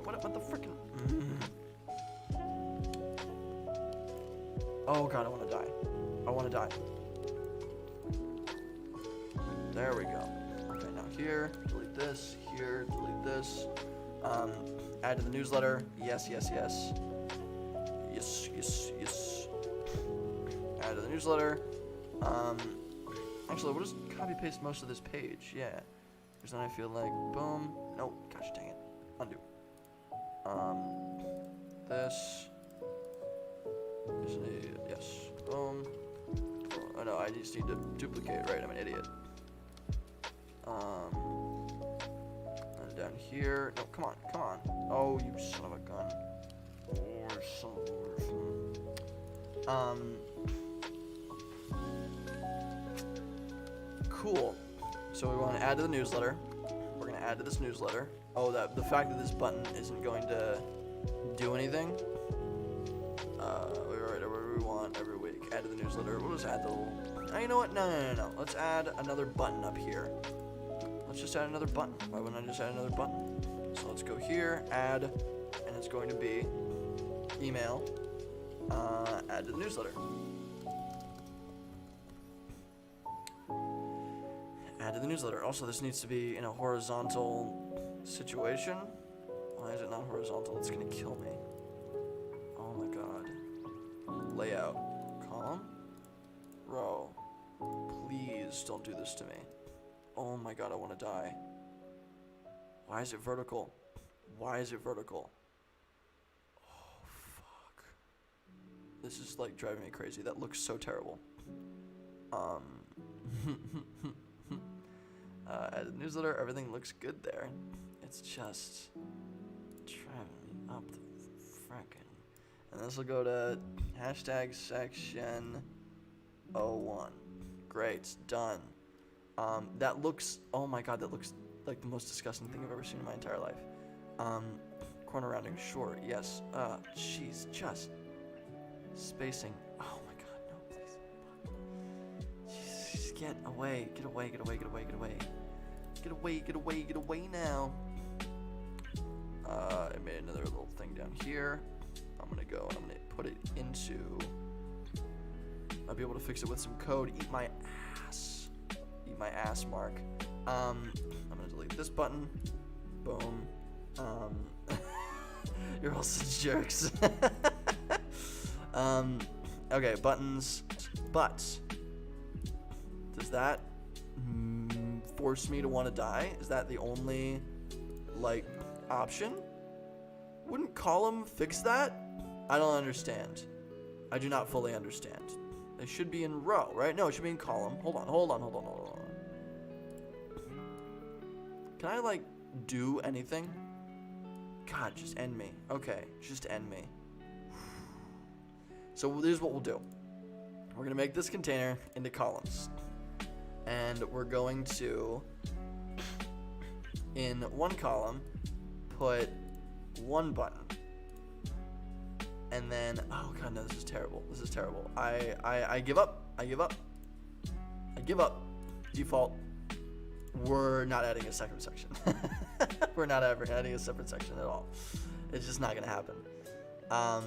What the freaking? Oh god, I want to die. I want to die. There we go. Okay, now here, delete this. Here, delete this. Add to the newsletter. Yes, yes, yes. Yes, yes, yes. Add to the newsletter. Actually, we'll just copy paste most of this page. Yeah. Because then I feel like, boom. Nope. Gosh dang it. Undo. This. Yes. Boom. Oh no, I just need to duplicate, right? I'm an idiot. And down here. No, come on, come on. Oh, you son of a gun. Oh, you son of a... Cool. So we want to add to the newsletter. We're going to add to this newsletter. Oh, the fact that this button isn't going to do anything. Whatever we want every week. Add to the newsletter. We'll just add the little... Oh, you know what? No. Let's add another button up here. Let's just add another button. Why wouldn't I just add another button? So let's go here, add, and it's going to be email, add to the newsletter. Add to the newsletter. Also, this needs to be in a horizontal situation. Why is it not horizontal? It's going to kill me. Oh my god. Layout. Column. Row. Please don't do this to me. Oh my god, I want to die. Why is it vertical? Why is it vertical? Oh, fuck. This is like driving me crazy. That looks so terrible. At a newsletter, everything looks good there. It's just driving me up the frickin'. And this will go to hashtag section 01. Great, done. That looks, oh my god, that looks like the most disgusting thing I've ever seen in my entire life. Corner rounding, sure, yes. Jeez, just spacing. Oh my god, no, please. Just get away, get away, get away, get away, get away. Get away, get away, get away now. I made another little thing down here. I'm gonna go and I'm gonna put it into, I'll be able to fix it with some code. Eat my ass. Eat my ass, Mark. I'm gonna delete this button. Boom. You're all such jerks. Okay, buttons. But does that force me to want to die? Is that the only, like, option? Wouldn't column fix that? I don't understand. I do not fully understand. They should be in row, right? No, it should be in column. Hold on. Can I, like, do anything? God, just end me. Okay, just end me. So here's what we'll do. We're going to make this container into columns. And we're going to, in one column, put one button. And then, oh god, no, this is terrible. This is terrible. I give up. I give up. I give up. Default. We're not adding a second section. We're not ever adding a separate section at all. It's just not gonna happen. Oh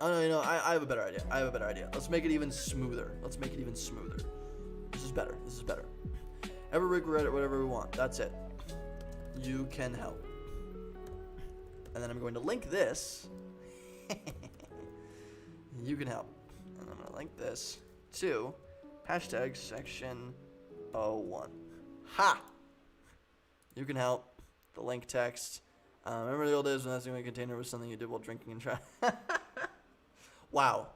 no, you know, I have a better idea. I have a better idea. Let's make it even smoother. Let's make it even smoother. This is better. This is better. Ever regret it, whatever we want. That's it. You can help. And then I'm going to link this. You can help. And I'm going to link this to hashtag section 01. Ha! You can help. The link text. Remember the old days when asking a container was something you did while drinking and driving? Wow.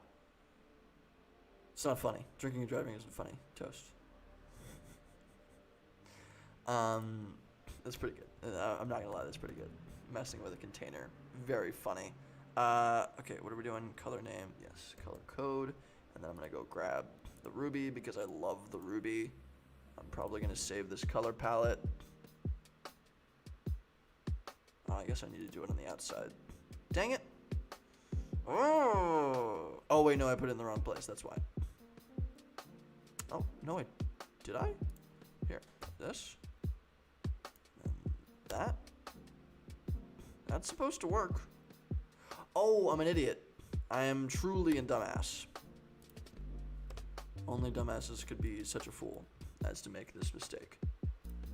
It's not funny. Drinking and driving isn't funny. Toast. That's pretty good. I'm not gonna lie, that's pretty good. Messing with a container. Very funny. Okay, what are we doing? Color name. Yes, color code. And then I'm gonna go grab the Ruby because I love the Ruby. I'm probably gonna save this color palette. I guess I need to do it on the outside. Dang it. Oh wait, no, I put it in the wrong place. That's why. Oh, no, did I? Here, this. And that. That's supposed to work. Oh, I'm an idiot. I am truly a dumbass. Only dumbasses could be such a fool as to make this mistake.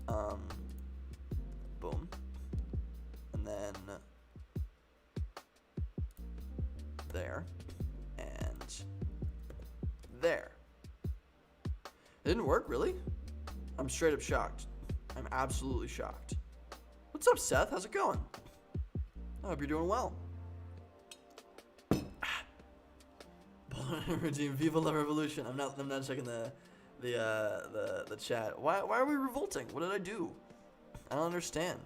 Boom. And then there. And there. It didn't work, really? I'm straight up shocked. I'm absolutely shocked. What's up, Seth? How's it going? I hope you're doing well. Redeem Viva la Revolution. I'm not checking the chat. Why are we revolting? What did I do? I don't understand.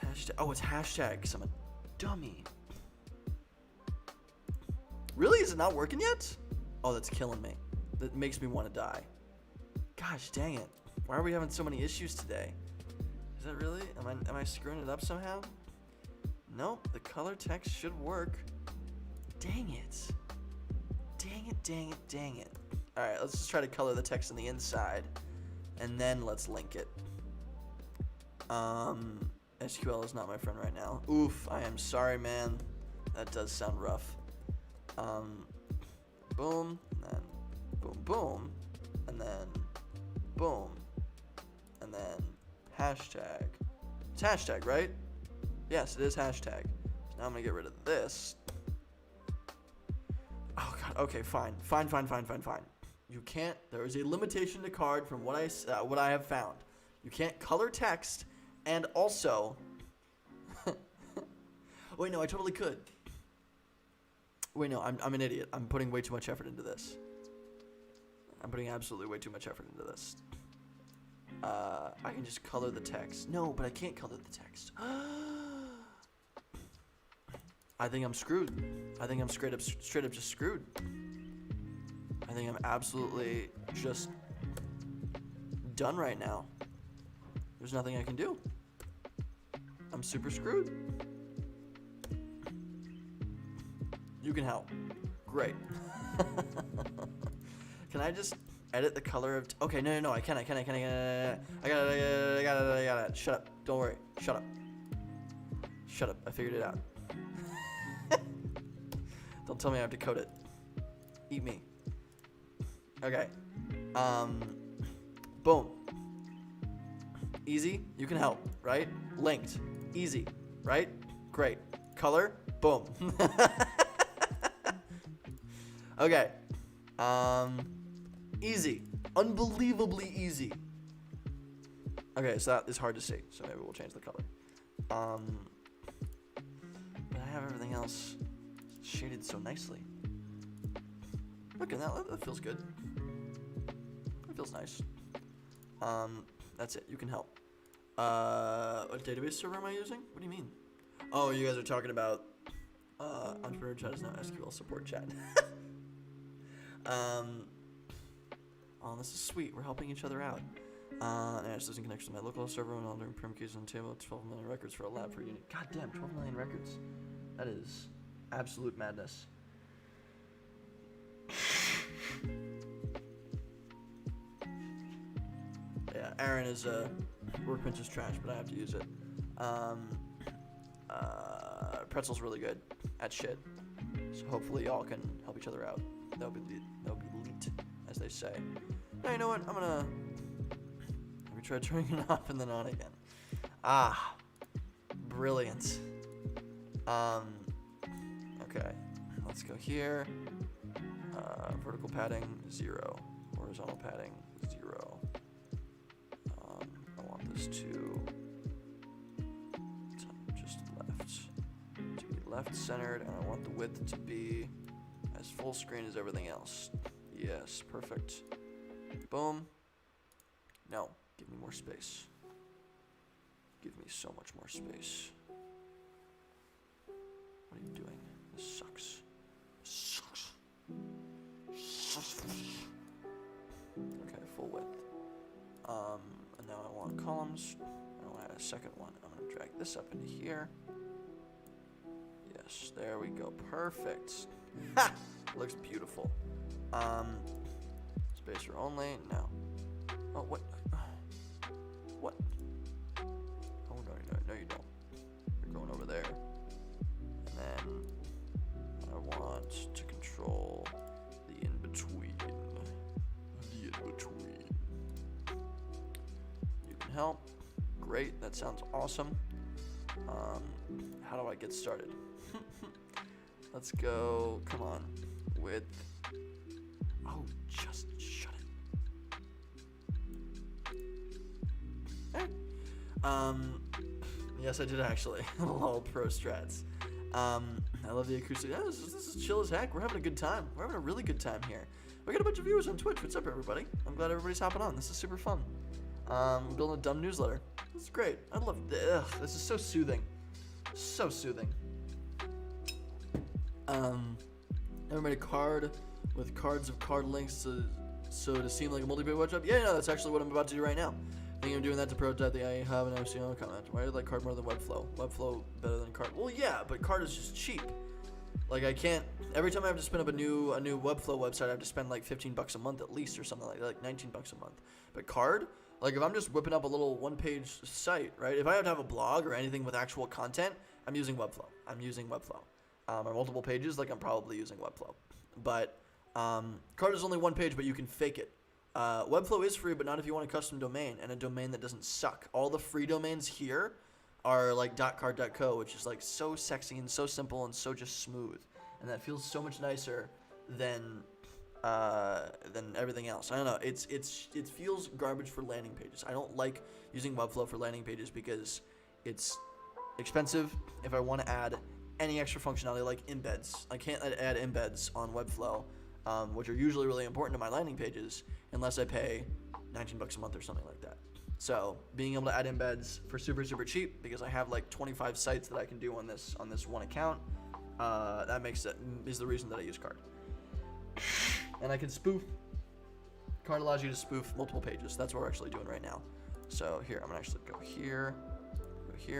Hashtag, oh, it's hashtag because I'm a dummy. Really? Is it not working yet? Oh, that's killing me. That makes me want to die. Gosh dang it. Why are we having so many issues today? Is that really? Am I screwing it up somehow? Nope, the color text should work. Dang it. Dang it, dang it, dang it. Alright, let's just try to color the text on the inside. And then let's link it. SQL is not my friend right now. Oof, I am sorry, man. That does sound rough. Boom, and then boom, boom, and then boom, and then hashtag. It's hashtag, right? Yes, it is hashtag. So now I'm gonna get rid of this. Oh god, okay, fine. You can't. There is a limitation to card from what I have found. You can't color text, and also. Wait, no, I totally could. Wait, no, I'm an idiot. I'm putting way too much effort into this. I'm putting absolutely way too much effort into this. I can just color the text. No, but I can't color the text. I think I'm screwed. I think I'm straight up just screwed. I think I'm absolutely just done right now. There's nothing I can do. I'm super screwed. You can help. Great. Can I just edit the color of... Okay, no, I can. I got it. Shut up. Don't worry. Shut up. I figured it out. Don't tell me I have to code it. Eat me. Okay. Boom. Easy. You can help, right? Linked. Easy, right? Great. Color. Boom. Okay. Easy. Unbelievably easy. Okay, so that is hard to see, so maybe we'll change the color. But I have everything else shaded so nicely. Look at that. That feels good. It feels nice. That's it. You can help. What database server am I using? What do you mean? Oh, you guys are talking about EntrepreNerd chat is now SQL support chat. Oh, this is sweet. We're helping each other out. And it's losing connection to my local server when I'm doing prim keys on the table. 12 million records for a lab per unit. God damn, 12 million records. That is absolute madness. Yeah, Aaron is Workbench is trash, but I have to use it. Pretzel's really good at shit, so hopefully y'all can help each other out. That'll be elite, as they say. Now you know what? I'm gonna try turning it off and then on again. Ah, brilliant. Okay, let's go here. Vertical padding 0, horizontal padding 0. I want this to just to be left centered, and I want the width to be as full screen as everything else. Yes, perfect. Boom. No, give me more space. Give me so much more space. What are you doing? This sucks. Okay, full width. And now I want columns. I want to add a second one. I'm going to drag this up into here. Yes, there we go. Perfect. Ha! Looks beautiful. Spacer only. No. Oh, what? What? Oh, no, you don't. You're going over there. And then I want to control the in-between. The in-between. You can help. Great. That sounds awesome. How do I get started? Let's go. Come on. With. Oh, just shut it. Yes, I did actually. Lol, pro strats. I love the acoustic. Yeah, this is chill as heck. We're having a good time. We're having a really good time here. We got a bunch of viewers on Twitch. What's up, everybody? I'm glad everybody's hopping on. This is super fun. I'm building a dumb newsletter. This is great. I love it. This is so soothing. So soothing. Never made a card with cards of card links so to seem like a multi-page webshop. Yeah, no, that's actually what I'm about to do right now. I think I'm doing that to prototype the IE hub, and I've seen a comment. Why do you like card more than Webflow? Webflow better than card? Well, yeah, but card is just cheap. Like, I can't. Every time I have to spin up a new Webflow website, I have to spend like $15 a month at least, or something like that, like $19 a month. But card, like if I'm just whipping up a little one-page site, right? If I have to have a blog or anything with actual content, I'm using Webflow. Or multiple pages, like I'm probably using Webflow. But card is only one page, but you can fake it. Webflow is free, but not if you want a custom domain and a domain that doesn't suck. All the free domains here are like .card.co, which is like so sexy and so simple and so just smooth. And that feels so much nicer than than everything else. I don't know. It feels garbage for landing pages. I don't like using Webflow for landing pages because it's expensive. If I want to add any extra functionality like embeds, I can't add embeds on Webflow, which are usually really important to my landing pages, unless I pay $19 a month or something like that. So being able to add embeds for super cheap, because I have like 25 sites that I can do on this one account, that is the reason that I use Card. And I can spoof. Card allows you to spoof multiple pages. That's what we're actually doing right now. So here, I'm gonna actually go here,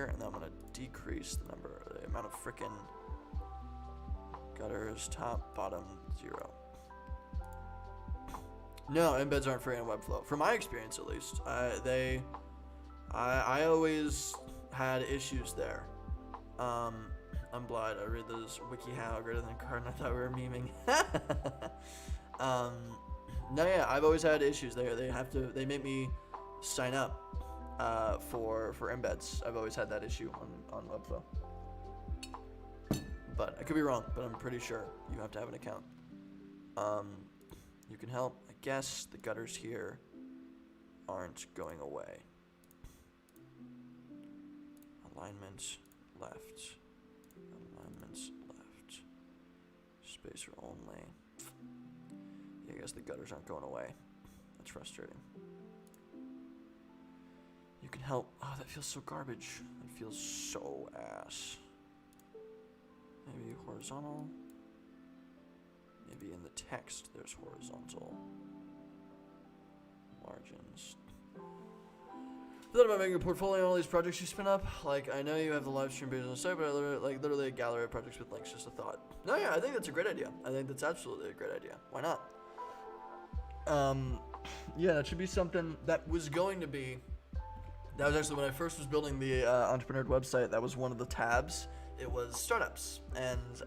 and then I'm gonna decrease the amount of frickin' gutters, top, bottom, 0. No, embeds aren't free on Webflow. From my experience, at least, I always had issues there. I'm blind. I read those WikiHow greater than Card, and I thought we were memeing. No, yeah, I've always had issues there. They make me sign up for embeds. I've always had that issue on Webflow. But I could be wrong, but I'm pretty sure you have to have an account. You can help. I guess the gutters here aren't going away. Alignment left. Alignments left. Spacer only. Yeah, I guess the gutters aren't going away. That's frustrating. You can help. Oh, that feels so garbage. That feels so ass. Maybe horizontal. Maybe in the text there's horizontal margins. Thought about making a portfolio on all these projects you spin up. Like, I know you have the live stream page on the site, but literally a gallery of projects with links. Just a thought. No, yeah, I think that's a great idea. I think that's absolutely a great idea. Why not? Yeah, that should be something that was going to be. That was actually when I first was building the EntrepreNerd website. That was one of the tabs. It was startups, and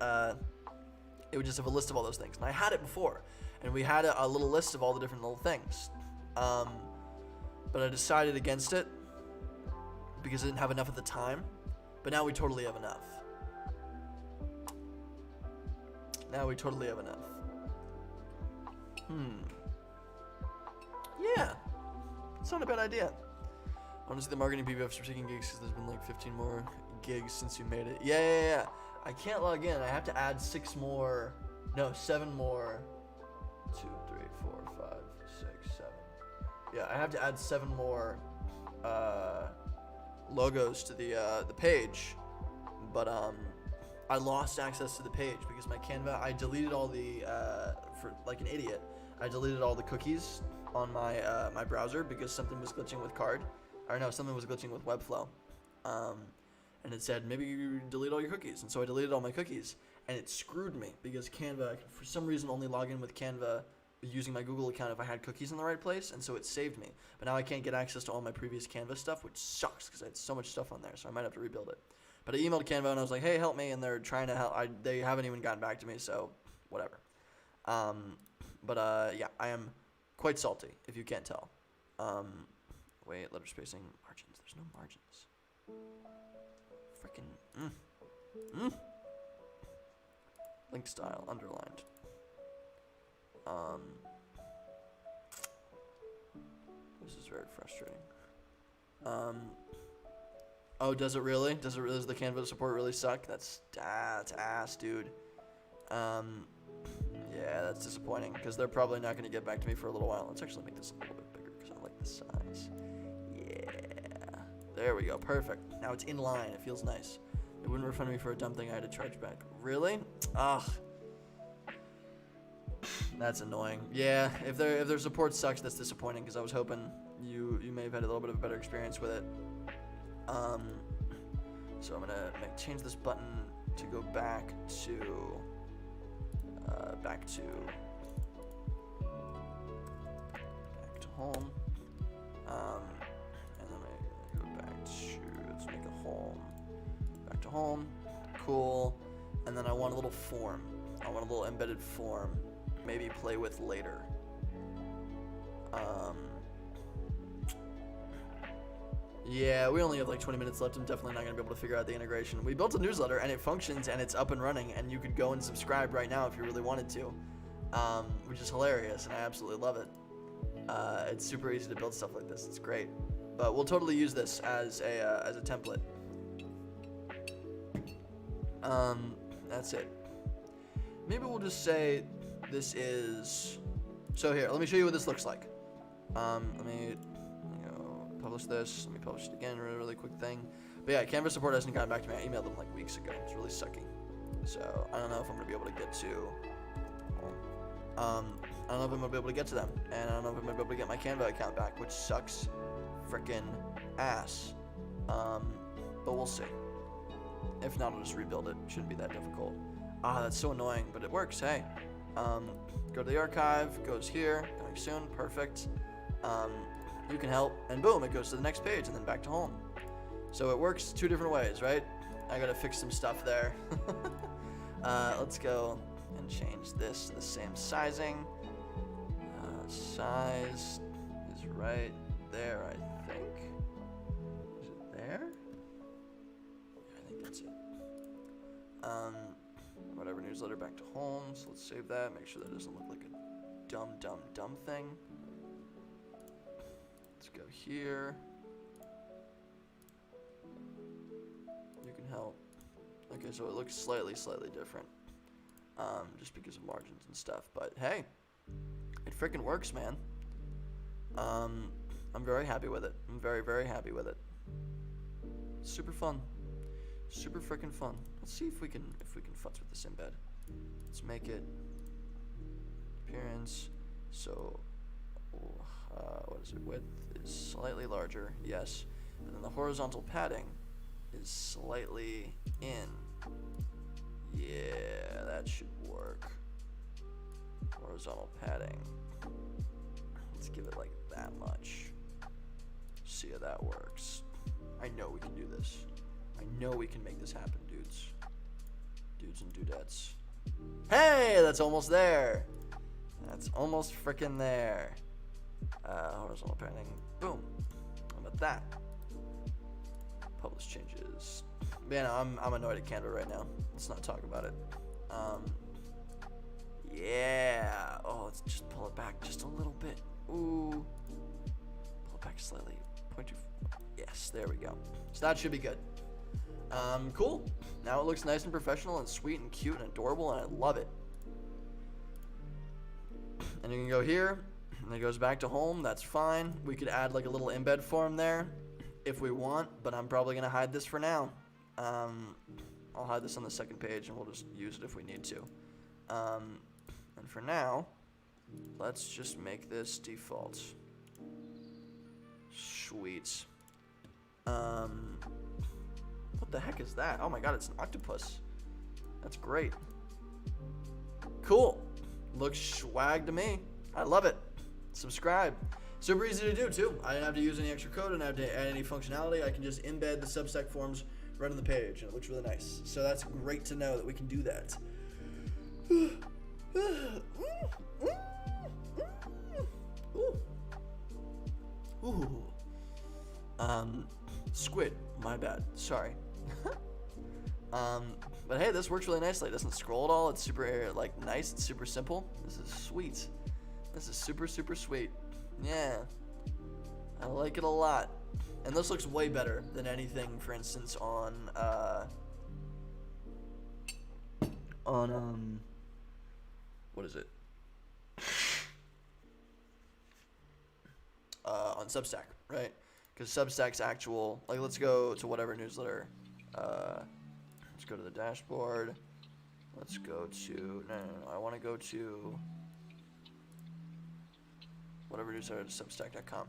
it would just have a list of all those things. And I had it before, and we had a little list of all the different little things. But I decided against it because I didn't have enough at the time. But now we totally have enough. Yeah, it's not a bad idea. I want to see the marketing PBFs for taking gigs because there's been like 15 more gigs since you made it. Yeah. I can't log in. I have to add 7 more. 2, 3, 4, 5, 6, 7. Yeah, I have to add 7 more logos to the page, but I lost access to the page because my Canva. I deleted all the for like an idiot. I deleted all the cookies on my browser because something was glitching with Card, or no, something was glitching with Webflow. And it said, maybe you delete all your cookies. And so I deleted all my cookies, and it screwed me because Canva, for some reason, only log in with Canva using my Google account if I had cookies in the right place, and so it saved me. But now I can't get access to all my previous Canva stuff, which sucks because I had so much stuff on there, so I might have to rebuild it. But I emailed Canva, and I was like, hey, help me, and they're trying to help. They haven't even gotten back to me, so whatever. Yeah, I am quite salty, if you can't tell. Wait, letter spacing, margins. There's no margins. Freaking link style underlined. This is very frustrating. Oh, does it really? Does the Canva support really suck? That's ass, dude. Yeah, that's disappointing because they're probably not going to get back to me for a little while. Let's actually make this a little bit bigger because I like the size. Yeah, there we go. Perfect. Now it's in line. It feels nice. It wouldn't refund me for a dumb thing I had to charge back. Really? Ugh. That's annoying. Yeah, if their support sucks, that's disappointing because I was hoping you may have had a little bit of a better experience with it. So I'm gonna change this button to go back to home. And then I'm gonna go back to, let's make a home. Back to home. Cool. And then I want a little form. I want a little embedded form. Maybe play with later. Yeah, we only have like 20 minutes left. I'm definitely not going to be able to figure out the integration. We built a newsletter and it functions and it's up and running and you could go and subscribe right now if you really wanted to. which is hilarious, and I absolutely love it. It's super easy to build stuff like this. It's great. But we'll totally use this as a template. That's it. Maybe we'll just say this is... So here, let me show you what this looks like. Let me publish this. Let me publish it again, really quick thing. But yeah, Canva support hasn't gotten back to me. I emailed them like weeks ago. It's really sucky. So I don't know if I'm going to be able to get to... I don't know if I'm going to be able to get to them. And I don't know if I'm going to be able to get my Canva account back, which sucks frickin' ass. But we'll see. If not, I'll just rebuild it. Shouldn't be that difficult. That's so annoying, but it works, hey. Go to the archive, goes here, coming soon, perfect. You can help, and boom, it goes to the next page, and then back to home. So it works 2 different ways, right? I gotta fix some stuff there. Let's go and change this to the same sizing. Size is right there, I think. Is it there? Yeah, I think that's it. Whatever newsletter, back to home. So let's save that. Make sure that doesn't look like a dumb thing. Let's go here. You can help. Okay, so it looks slightly different. Just because of margins and stuff. But hey, it freaking works, man. I'm very happy with it. I'm very happy with it. Super fun. Super freaking fun. Let's see if we can futz with this embed. Let's make it appearance. So what is it? Width is slightly larger, yes. And then the horizontal padding is slightly in. Yeah, that should work. Horizontal padding. Let's give it like that much. See how that works. I know we can do this. I know we can make this happen, dudes. Dudes and dudettes. Hey, that's almost there. That's almost freaking there. Horizontal padding. Boom. How about that? Publish changes. Man, I'm annoyed at Canva right now. Let's not talk about it. Yeah. Oh, let's just pull it back just a little bit. Ooh. Pull it back slightly. 0.2. Yes, there we go. So that should be good. Cool. Now it looks nice and professional and sweet and cute and adorable, and I love it. And you can go here, and it goes back to home. That's fine. We could add like a little embed form there if we want, but I'm probably going to hide this for now. I'll hide this on the second page, and we'll just use it if we need to. And for now, let's just make this default. Sweet. What the heck is that? Oh my god, it's an octopus. That's great. Cool. Looks swag to me. I love it. Subscribe. Super easy to do too. I didn't have to use any extra code. I didn't have to add any functionality. I can just embed the Substack forms right on the page, and it looks really nice. So that's great to know that we can do that. Ooh. Squid. My bad. Sorry. But hey, this works really nicely. It doesn't scroll at all. It's super nice. It's super simple. This is sweet. This is super sweet. Yeah, I like it a lot. And this looks way better than anything, for instance, on what is it? On Substack, right? Because Substack's actual, like, let's go to whatever newsletter. Let's go to the dashboard. Let's go to, no. I want to go to whatever newsletter, substack.com.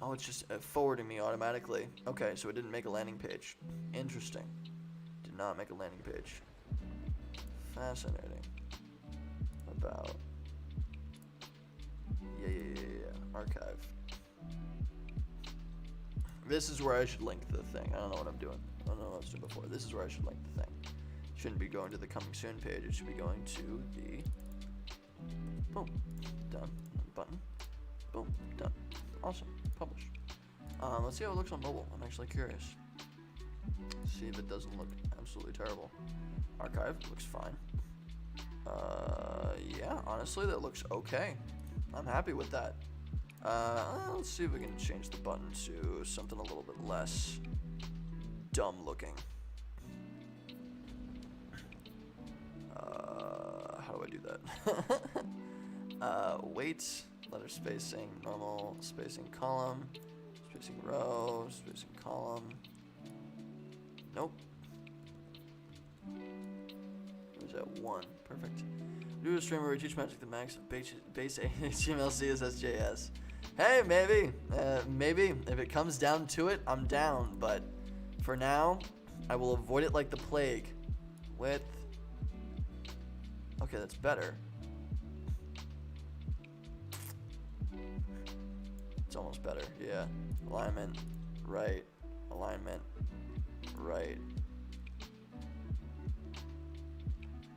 Oh, it's just forwarding me automatically. Okay, so it didn't make a landing page. Interesting. Did not make a landing page. Fascinating. About. Yeah. Archive. This is where I should link the thing. I don't know what I'm doing. I don't know what I was doing before. This is where I should link the thing. Shouldn't be going to the coming soon page. It should be going to the boom, done, button, boom, done. Awesome. Publish. Let's see how it looks on mobile. I'm actually curious. See if it doesn't look absolutely terrible. Archive looks fine. Yeah, honestly, that looks okay. I'm happy with that. Let's see if we can change the button to something a little bit less dumb looking. How do I do that? Weight, letter spacing, normal, spacing column, spacing row, spacing column. Nope. Where's that? 1. Perfect. Do a stream where we teach Magic the max of base HTML, CSS, JS. Hey, maybe. Maybe. If it comes down to it, I'm down. But for now, I will avoid it like the plague. Width. Okay, that's better. It's almost better. Yeah. Alignment. Right. Alignment. Right.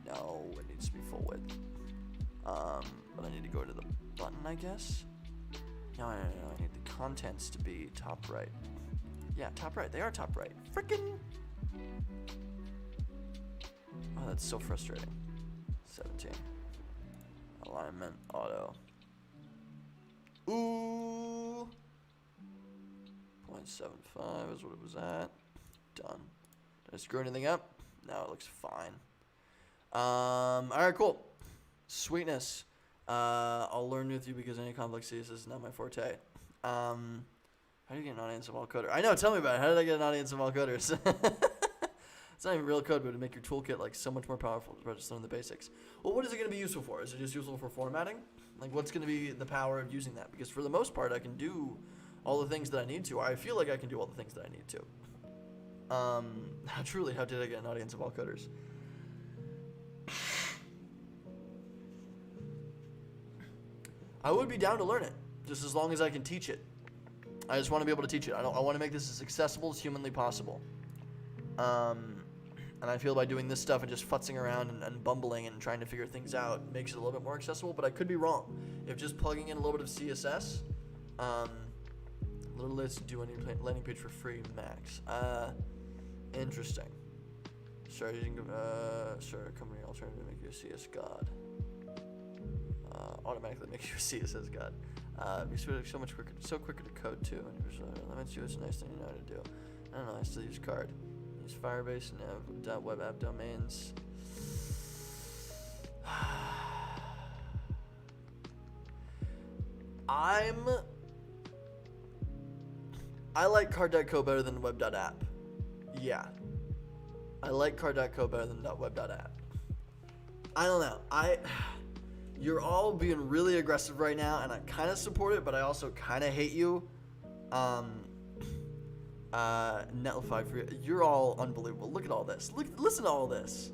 No, it needs to be full width. But I need to go to the button, I guess. No, I need the contents to be top right. Yeah, top right. They are top right. Frickin'. Oh, that's so frustrating. 17. Alignment, auto. Ooh. 0.75 is what it was at. Done. Did I screw anything up? No, it looks fine. Alright, cool. Sweetness. I'll learn with you because any complex CSS is not my forte. How do you get an audience of all coders? I know, tell me about it. How did I get an audience of all coders? It's not even real code, but to make your toolkit like so much more powerful. Just learn the basics. Well, what is it going to be useful for? Is it just useful for formatting? Like, what's going to be the power of using that? Because for the most part, I can do all the things that I need to. I feel like I can do all the things that I need to. Truly, how did I get an audience of all coders? I would be down to learn it, just as long as I can teach it. I just want to be able to teach it. I want to make this as accessible as humanly possible. And I feel by doing this stuff and just futzing around and bumbling and trying to figure things out makes it a little bit more accessible, but I could be wrong. If just plugging in a little bit of CSS, let's do any landing page for free max. Interesting. Sure, company alternative to make you a CS god. Automatically make you a CSS god. Be so much quicker, so quicker to code too. And limits you, it's a nice thing you know how to do. I don't know, I still use card. Use Firebase and web app domains. I like card.co better than web.app. Yeah. I like card.co better than web.app. I don't know. You're all being really aggressive right now, and I kind of support it, but I also kind of hate you. Netlify, you're all unbelievable. Look at all this. Listen to all this.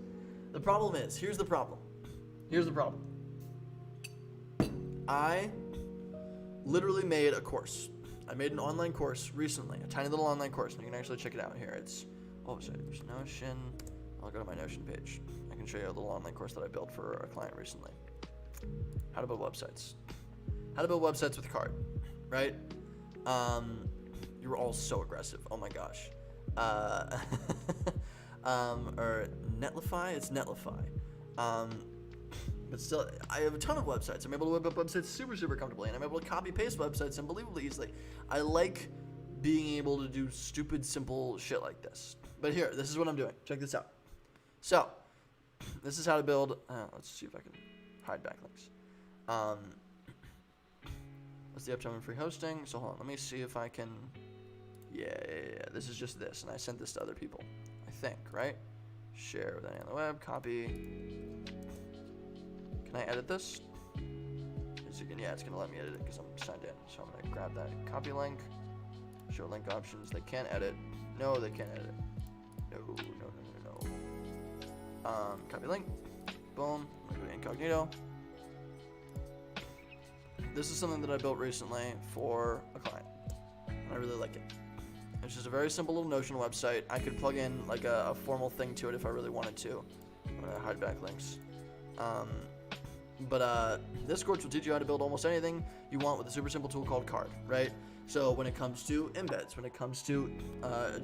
The problem is, here's the problem. I literally made a course. I made an online course recently, a tiny little online course, and you can actually check it out here. It's, there's Notion. I'll go to my Notion page. I can show you a little online course that I built for a client recently. How to build websites. How to build websites with card, right? You were all so aggressive. Oh my gosh. Or Netlify? It's Netlify. But still, I have a ton of websites. I'm able to web up websites super, super comfortably, and I'm able to copy-paste websites unbelievably easily. I like being able to do stupid, simple shit like this. But here, this is what I'm doing. Check this out. So, this is how to build. Let's see if I can hide backlinks. What's the uptime and free hosting? So hold on, let me see if I can. Yeah. This is just this, and I sent this to other people. I think, right? Share with any on the web. Copy. Can I edit this? Yeah, it's gonna let me edit it because I'm signed in. So I'm gonna grab that copy link. Show link options. They can't edit. No, they can't edit. No. Copy link. Boom. I'm gonna go to incognito. This is something that I built recently for a client, and I really like it. It's just a very simple little Notion website. I could plug in like a formal thing to it if I really wanted to. I'm gonna hide backlinks. But this course will teach you how to build almost anything you want with a super simple tool called Card, right? So when it comes to embeds, when it comes to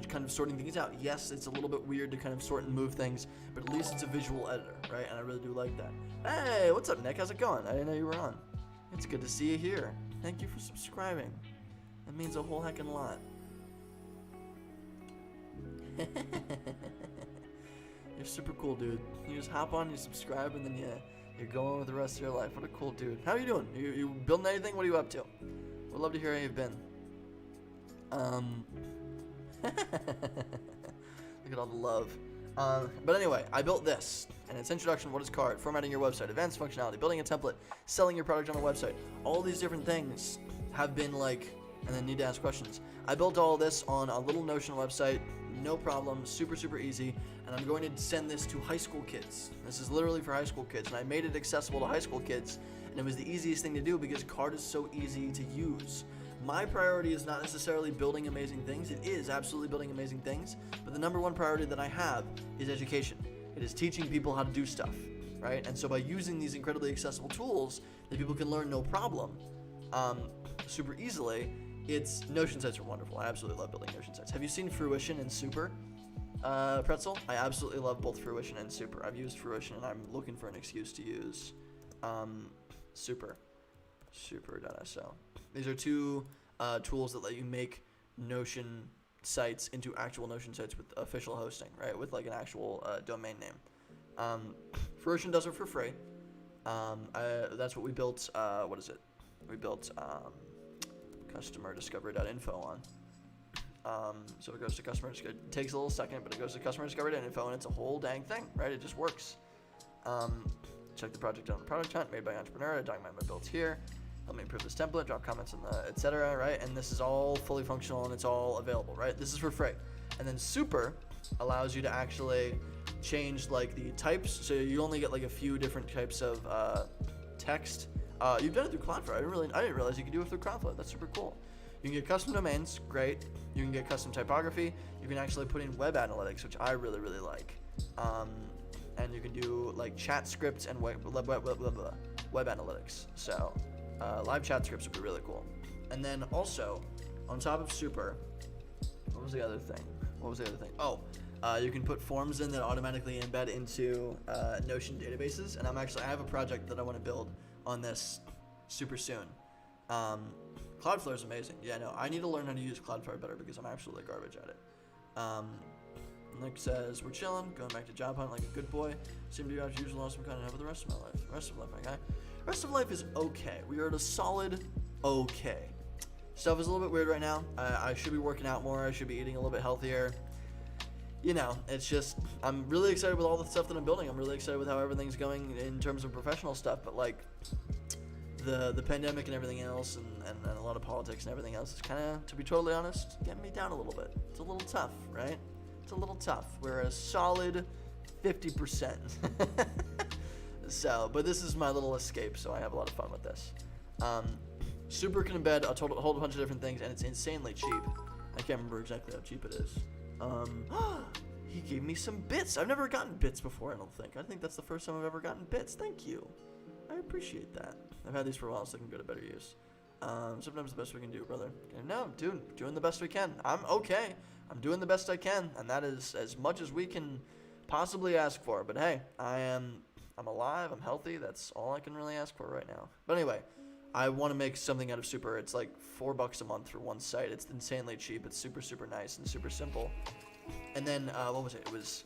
kind of sorting things out, yes, it's a little bit weird to kind of sort and move things, but at least it's a visual editor, right? And I really do like that. Hey, what's up, Nick? How's it going? I didn't know you were on. It's good to see you here. Thank you for subscribing. That means a whole heckin' lot. You're super cool, dude. You just hop on, you subscribe, and then you're going with the rest of your life. What a cool dude. How are you doing? You building anything? What are you up to? Would love to hear how you've been. Look at all the love. But anyway, I built this, and its introduction, what is card, formatting your website, advanced functionality, building a template, selling your product on a website. All these different things have been like, and then need to ask questions. I built all this on a little Notion website, no problem, super, super easy, and I'm going to send this to high school kids. This is literally for high school kids, and I made it accessible to high school kids, and it was the easiest thing to do because card is so easy to use. My priority is not necessarily building amazing things. It is absolutely building amazing things, but the number one priority that I have is education. It is teaching people how to do stuff, right? And so by using these incredibly accessible tools that people can learn no problem, super easily, Notion sites are wonderful. I absolutely love building Notion sites. Have you seen Fruition and Super, Pretzel? I absolutely love both Fruition and Super. I've used Fruition, and I'm looking for an excuse to use Super.so. These are two tools that let you make Notion sites into actual Notion sites with official hosting, right? With like an actual domain name. Fruition does it for free. That's what we built. What is it? We built customer-discovery.info on. So it goes to customer. It takes a little second, but it goes to customer-discovery.info, and it's a whole dang thing, right? It just works. Check the project on the product hunt, made by EntrepreNerd. I document my builds here. Let me improve this template, drop comments in the etc., right? And this is all fully functional and it's all available, right? This is for free. And then Super allows you to actually change like the types. So you only get like a few different types of text. You've done it through Cloudflare. I didn't realize you could do it through Cloudflare. That's super cool. You can get custom domains, great. You can get custom typography. You can actually put in web analytics, which I really, really like. And you can do like chat scripts and web analytics. So live chat scripts would be really cool. And then also, on top of Super, what was the other thing? Oh, you can put forms in that automatically embed into Notion databases. And I have a project that I want to build on this super soon. Cloudflare is amazing. Yeah, no, I need to learn how to use Cloudflare better because I'm absolutely garbage at it. Nick says, we're chilling, going back to job hunt like a good boy. Seem to be out to use awesome content for the rest of my life. Rest of life, my guy. Rest of life is okay. We are at a solid okay. Stuff is a little bit weird right now. I should be working out more. I should be eating a little bit healthier. You know, it's just, I'm really excited with all the stuff that I'm building. I'm really excited with how everything's going in terms of professional stuff, but like the pandemic and everything else and a lot of politics and everything else is kind of, to be totally honest, getting me down a little bit. It's a little tough, right? It's a little tough. We're a solid 50%. So, but this is my little escape, so I have a lot of fun with this. Super can embed a whole bunch of different things, and it's insanely cheap. I can't remember exactly how cheap it is. He gave me some bits. I've never gotten bits before, I don't think. I think that's the first time I've ever gotten bits. Thank you. I appreciate that. I've had these for a while, so they can go to better use. Sometimes the best we can do, brother. No, dude, doing the best we can. I'm okay. I'm doing the best I can, and that is as much as we can possibly ask for. But hey, I'm alive, I'm healthy. That's all I can really ask for right now. But anyway, I want to make something out of Super. It's like $4 a month for one site. It's insanely cheap. It's super, super nice and super simple. And then, what was it? It was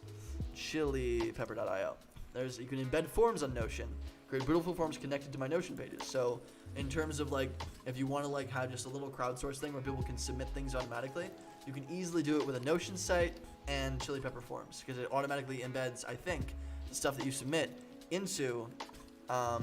chilipepper.io. You can embed forms on Notion. Create beautiful forms connected to my Notion pages. So in terms of like, if you want to like have just a little crowdsource thing where people can submit things automatically, you can easily do it with a Notion site and Chili Pepper Forms because it automatically embeds, I think, the stuff that you submit into, I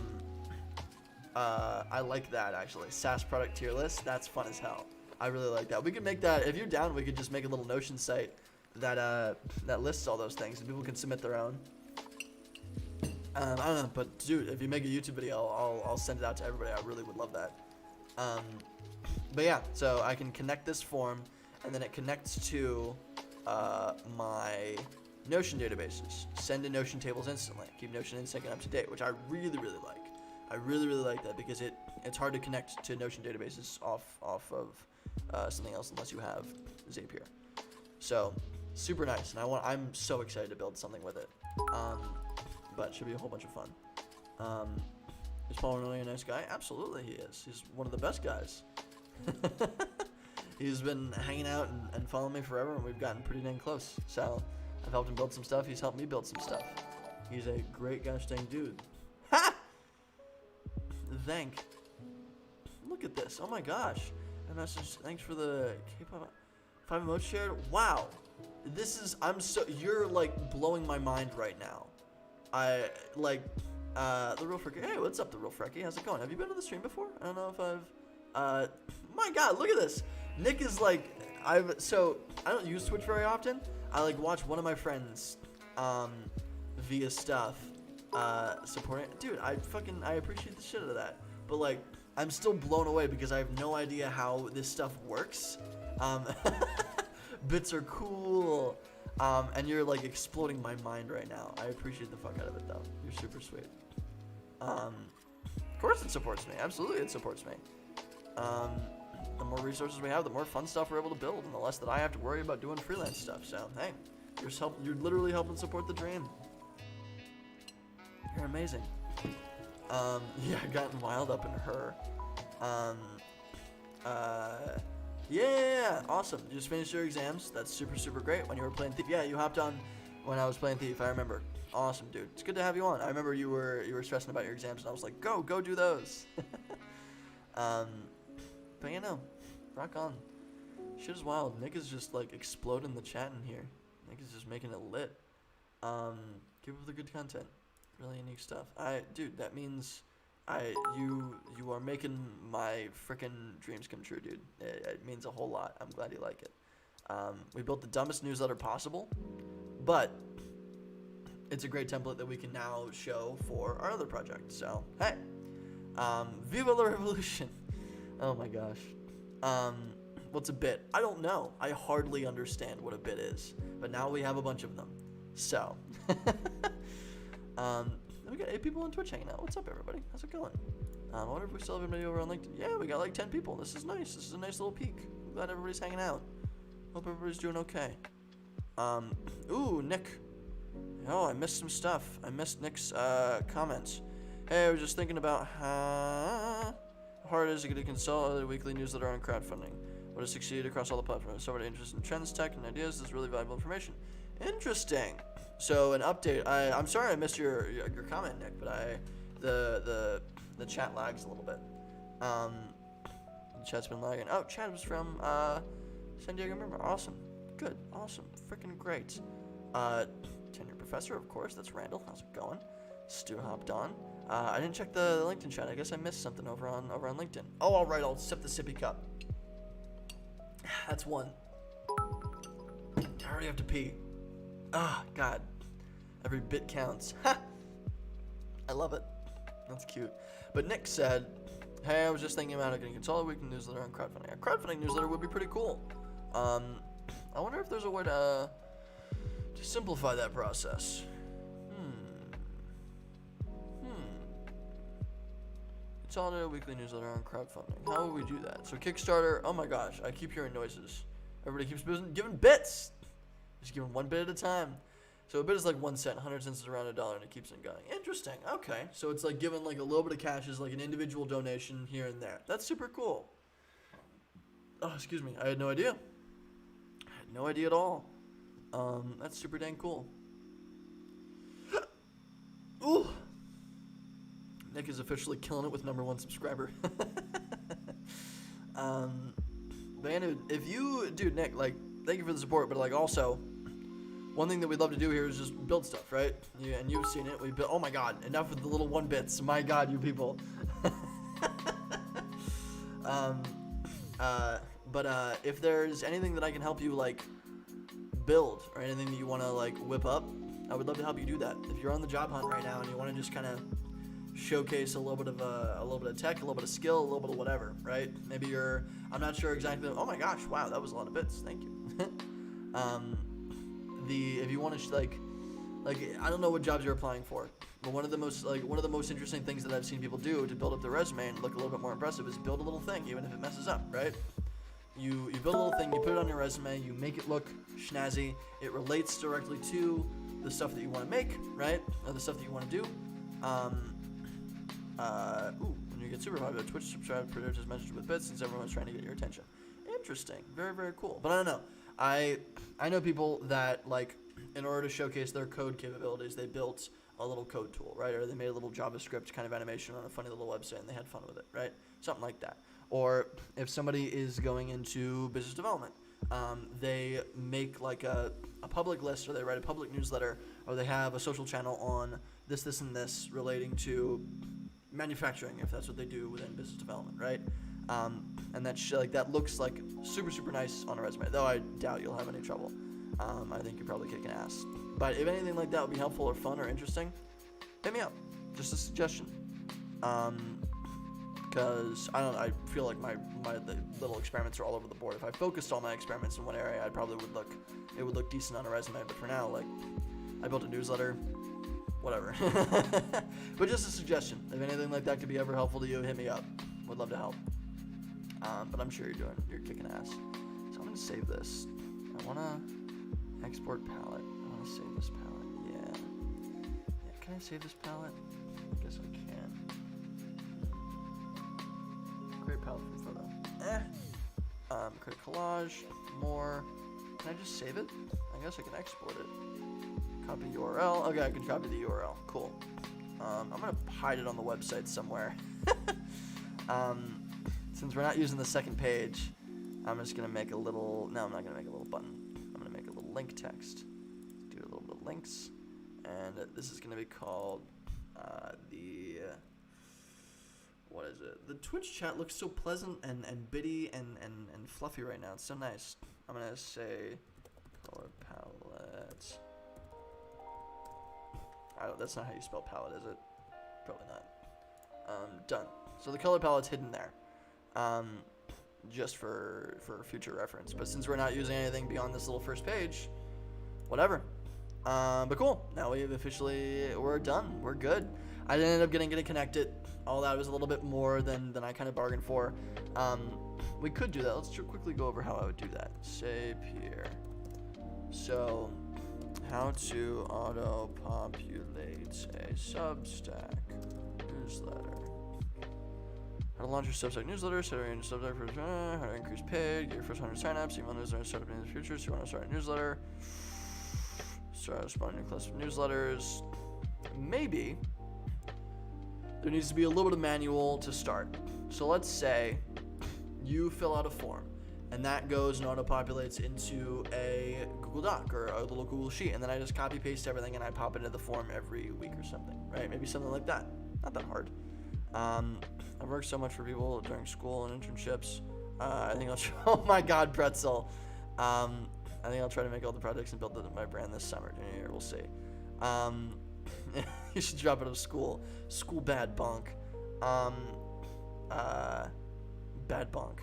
like that actually, SaaS product tier list. That's fun as hell. I really like that. We could make that, if you're down, we could just make a little Notion site that lists all those things and people can submit their own. I don't know, but dude, if you make a YouTube video, I'll send it out to everybody. I really would love that. But yeah, so I can connect this form, and then it connects to my Notion databases. Send in Notion tables instantly. Keep Notion in sync and up to date, which I really, really like. I really like that because it's hard to connect to Notion databases off of something else unless you have Zapier. So super nice, and I'm so excited to build something with it. But it should be a whole bunch of fun. Is Paul really a nice guy? Absolutely he is. He's one of the best guys. He's been hanging out and following me forever, and we've gotten pretty dang close. So I've helped him build some stuff. He's helped me build some stuff. He's a great gosh dang dude. Ha! Thank. Look at this. Oh my gosh. And message. Thanks for the K-pop 5 emotes shared. Wow. You're like blowing my mind right now. I like the real Frecky. Hey, what's up, the real Frecky? How's it going? Have you been to the stream before? I don't know if I've. My God, look at this. Nick is like, I don't use Twitch very often. I like watch one of my friends, via stuff, supporting. Dude, I appreciate the shit out of that. But like, I'm still blown away because I have no idea how this stuff works. Bits are cool. And you're like exploding my mind right now. I appreciate the fuck out of it though. You're super sweet. Of course it supports me. Absolutely it supports me. The more resources we have, the more fun stuff we're able to build, and the less that I have to worry about doing freelance stuff. So hey, you're literally helping support the dream. You're amazing. Yeah, gotten wild up in her. Yeah, awesome. You just finished your exams. That's super great. When you were playing Thief, yeah, you hopped on when I was playing Thief. I remember. Awesome, dude. It's good to have you on. I remember you were stressing about your exams, and I was like, go do those. But you know, rock on. Shit is wild. Nick is just like exploding the chat in here. Nick is just making it lit. Keep up the good content. Really unique stuff. Dude, that means you are making my frickin' dreams come true, dude. It means a whole lot. I'm glad you like it. We built the dumbest newsletter possible, but it's a great template that we can now show for our other project. So, hey, Viva la Revolution. Oh my gosh. What's a bit? I don't know. I hardly understand what a bit is, but now we have a bunch of them. So, we got 8 people on Twitch hanging out. What's up, everybody? How's it going? I wonder if we still have anybody over on LinkedIn. Yeah, we got like 10 people. This is nice. This is a nice little peek. I'm glad everybody's hanging out. Hope everybody's doing okay. Ooh, Nick. Oh, I missed some stuff. I missed Nick's comments. Hey, I was just thinking about how hard it is to get a consolidated weekly newsletter on crowdfunding. What has succeeded across all the platforms? So many interest in trends, tech, and ideas. This is really valuable information. Interesting. So an update. I'm sorry I missed your comment, Nick, but the chat lags a little bit. The chat's been lagging. Oh, chat was from San Diego member. Awesome. Good. Awesome. Freaking great. Tenure professor, of course. That's Randall. How's it going? Stu hopped on. I didn't check the LinkedIn chat. I guess I missed something over on LinkedIn. Oh, all right. I'll sip the sippy cup. That's one. I already have to pee. Ah, God. Every bit counts. Ha! I love it. That's cute. But Nick said, hey, I was just thinking about getting a consolidated weekly newsletter on crowdfunding. A crowdfunding newsletter would be pretty cool. I wonder if there's a way to simplify that process. Consolidated weekly newsletter on crowdfunding. How would we do that? So Kickstarter, oh my gosh, I keep hearing noises. Everybody keeps giving bits. Just giving one bit at a time. So a bit is like 1 cent, 100 cents is around $1, and it keeps on going. Interesting. Okay, so it's like giving like a little bit of cash as like an individual donation here and there. That's super cool. Oh, excuse me. I had no idea. I had no idea at all. That's super dang cool. Ooh. Nick is officially killing it with #1 subscriber. Man, if you, dude, Nick, like, thank you for the support, but like also, one thing that we'd love to do here is just build stuff, right? Yeah, and you've seen it. We built. Oh my God, enough with the little 1 bits. My God, you people. But if there's anything that I can help you like build or anything that you want to like whip up, I would love to help you do that. If you're on the job hunt right now and you want to just kind of showcase a little bit of tech, a little bit of skill, a little bit of whatever, right? Maybe I'm not sure exactly. Oh my gosh, wow, that was a lot of bits. Thank you. If you want to like Like, I don't know what jobs you're applying for, but one of the most interesting things that I've seen people do to build up their resume and look a little bit more impressive is build a little thing, even if it messes up, right? You build a little thing, you put it on your resume, you make it look snazzy, it relates directly to the stuff that you want to make, right? Or the stuff that you want to do. When you get super popular, Twitch subscribe produces messages with bits since everyone's trying to get your attention. Interesting. Very, very cool. But I don't know. I know people that, like, in order to showcase their code capabilities, they built a little code tool, right? Or they made a little JavaScript kind of animation on a funny little website and they had fun with it, right? Something like that. Or if somebody is going into business development, they make like a public list, or they write a public newsletter, or they have a social channel on this, and this relating to manufacturing, if that's what they do within business development, right? And that looks like super, super nice on a resume, though I doubt you'll have any trouble. I think you're probably kicking ass. But if anything like that would be helpful or fun or interesting, hit me up. Just a suggestion. Because I feel like my little experiments are all over the board. If I focused all my experiments in one area, it would look decent on a resume. But for now, like, I built a newsletter, whatever. But just a suggestion. If anything like that could be ever helpful to you, hit me up. Would love to help. But I'm sure you're kicking ass. So I'm gonna save this. I wanna export palette. I wanna save this palette. Yeah. Can I save this palette? I guess I can. Create palette from photo. Create collage. More. Can I just save it? I guess I can export it. Copy URL. Okay, I can copy the URL. Cool. I'm gonna hide it on the website somewhere. Since we're not using the second page, I'm just gonna make a little. No, I'm not gonna make a little button. I'm gonna make a little link text. Do a little bit of links, and this is gonna be called what is it? The Twitch chat looks so pleasant and bitty and fluffy right now. It's so nice. I'm gonna say color palette. That's not how you spell palette, is it? Probably not. Done. So the color palette's hidden there. Just for future reference. But since we're not using anything beyond this little first page, whatever. But cool. Now we're done. We're good. I ended up getting connected. All that was a little bit more than I kind of bargained for. We could do that. Let's quickly go over how I would do that. Save here. So, how to auto-populate a Substack newsletter. How to launch your Substack newsletter, set your Substack for how to increase paid, get your first 100 signups, email newsletter set up in the future, so you want to start a newsletter, start responding to a class of newsletters. Maybe there needs to be a little bit of manual to start. So let's say you fill out a form, and that goes and auto-populates into a Google Doc or a little Google Sheet, and then I just copy-paste everything and I pop it into the form every week or something, right? Maybe something like that. Not that hard. I've worked so much for people during school and internships. I think I'll try, oh my God, Pretzel. I think I'll try to make all the projects and build my brand this summer. We'll see. You should drop out of school. School bad bonk. Bad bonk.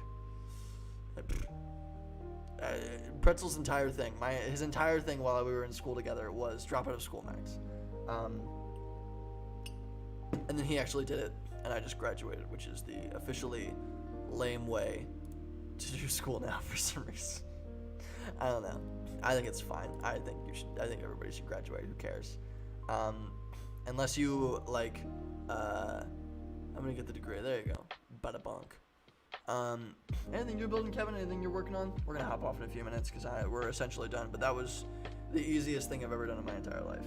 Pretzel's entire thing, his entire thing while we were in school together was drop out of school, Max. And then he actually did it, and I just graduated, which is the officially lame way to do school now for some reason. I don't know. I think it's fine. I think everybody should graduate. Who cares? Unless you like, I'm gonna get the degree. There you go. Bada bonk. Anything you're building, Kevin? Anything you're working on? We're gonna hop off in a few minutes because we're essentially done. But that was the easiest thing I've ever done in my entire life.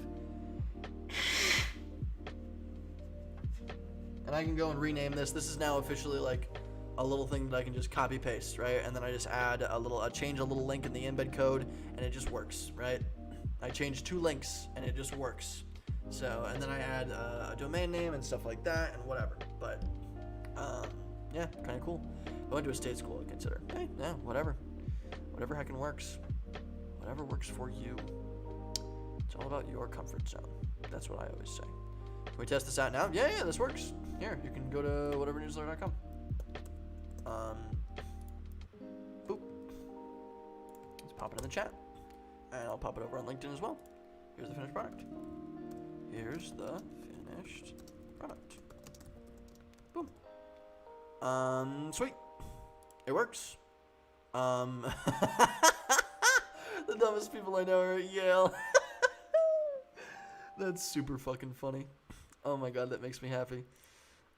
And I can go and rename this. This is now officially like a little thing that I can just copy paste, right? And then I just add change a little link in the embed code, and it just works, right? I change 2 links, and it just works. So, and then I add a domain name and stuff like that, and whatever. But yeah, kind of cool. I went to a state school. I consider. Hey, yeah, whatever heckin' works. Whatever works for you. It's all about your comfort zone. That's what I always say. Can we test this out now? Yeah, this works. Here, you can go to whatevernewsletter.com. Boop. Let's pop it in the chat. And I'll pop it over on LinkedIn as well. Here's the finished product. Here's the finished product. Boom. Sweet. It works. The dumbest people I know are at Yale. That's super fucking funny. Oh my god, that makes me happy.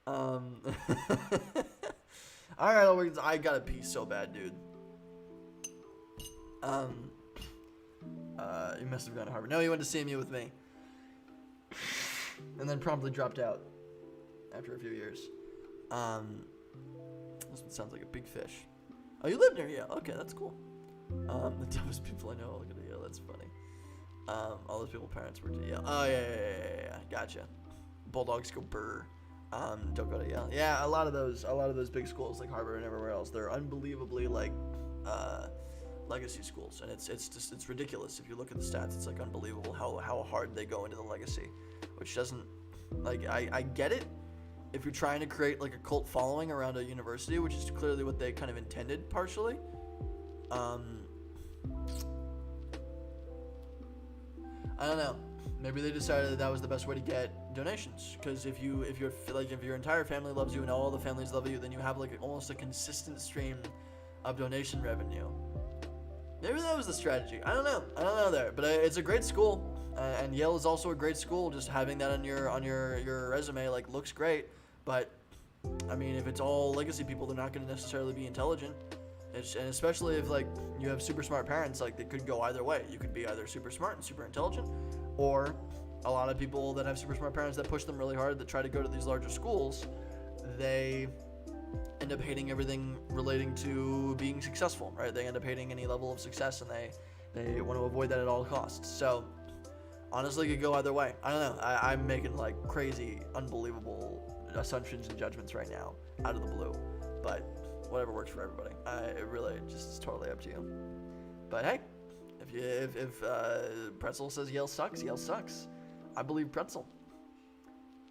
Alright, I gotta pee so bad, dude. You must have gone to Harvard. No, you went to CMU with me. And then promptly dropped out after a few years. This one sounds like a big fish. Oh, you live near Yale. Okay, that's cool. The dumbest people I know look at Yale. That's funny. All those people's parents worked at Yale. Oh, yeah. Gotcha. Bulldogs go burr. Don't go to Yale. Yeah, a lot of those big schools like Harvard and everywhere else, they're unbelievably like legacy schools, and it's ridiculous. If you look at the stats, it's like unbelievable how hard they go into the legacy, which doesn't, like, I get it if you're trying to create like a cult following around a university, which is clearly what they kind of intended partially. I don't know. Maybe they decided that was the best way to get donations, because if your entire family loves you and all the families love you, then you have like almost a consistent stream of donation revenue. Maybe that was the strategy. I don't know there, but it's a great school, and Yale is also a great school. Just having that on your resume like looks great, but I mean, if it's all legacy people, they're not going to necessarily be intelligent. And especially if like you have super smart parents, like they could go either way. You could be either super smart and super intelligent, or a lot of people that have super smart parents that push them really hard, that try to go to these larger schools, they end up hating everything relating to being successful, right? They end up hating any level of success, and they want to avoid that at all costs. So honestly, it could go either way. I don't know. I'm making like crazy, unbelievable assumptions and judgments right now out of the blue, but whatever works for everybody. It really just is totally up to you. But hey, if Pretzel says Yale sucks, Yale sucks. I believe Pretzel.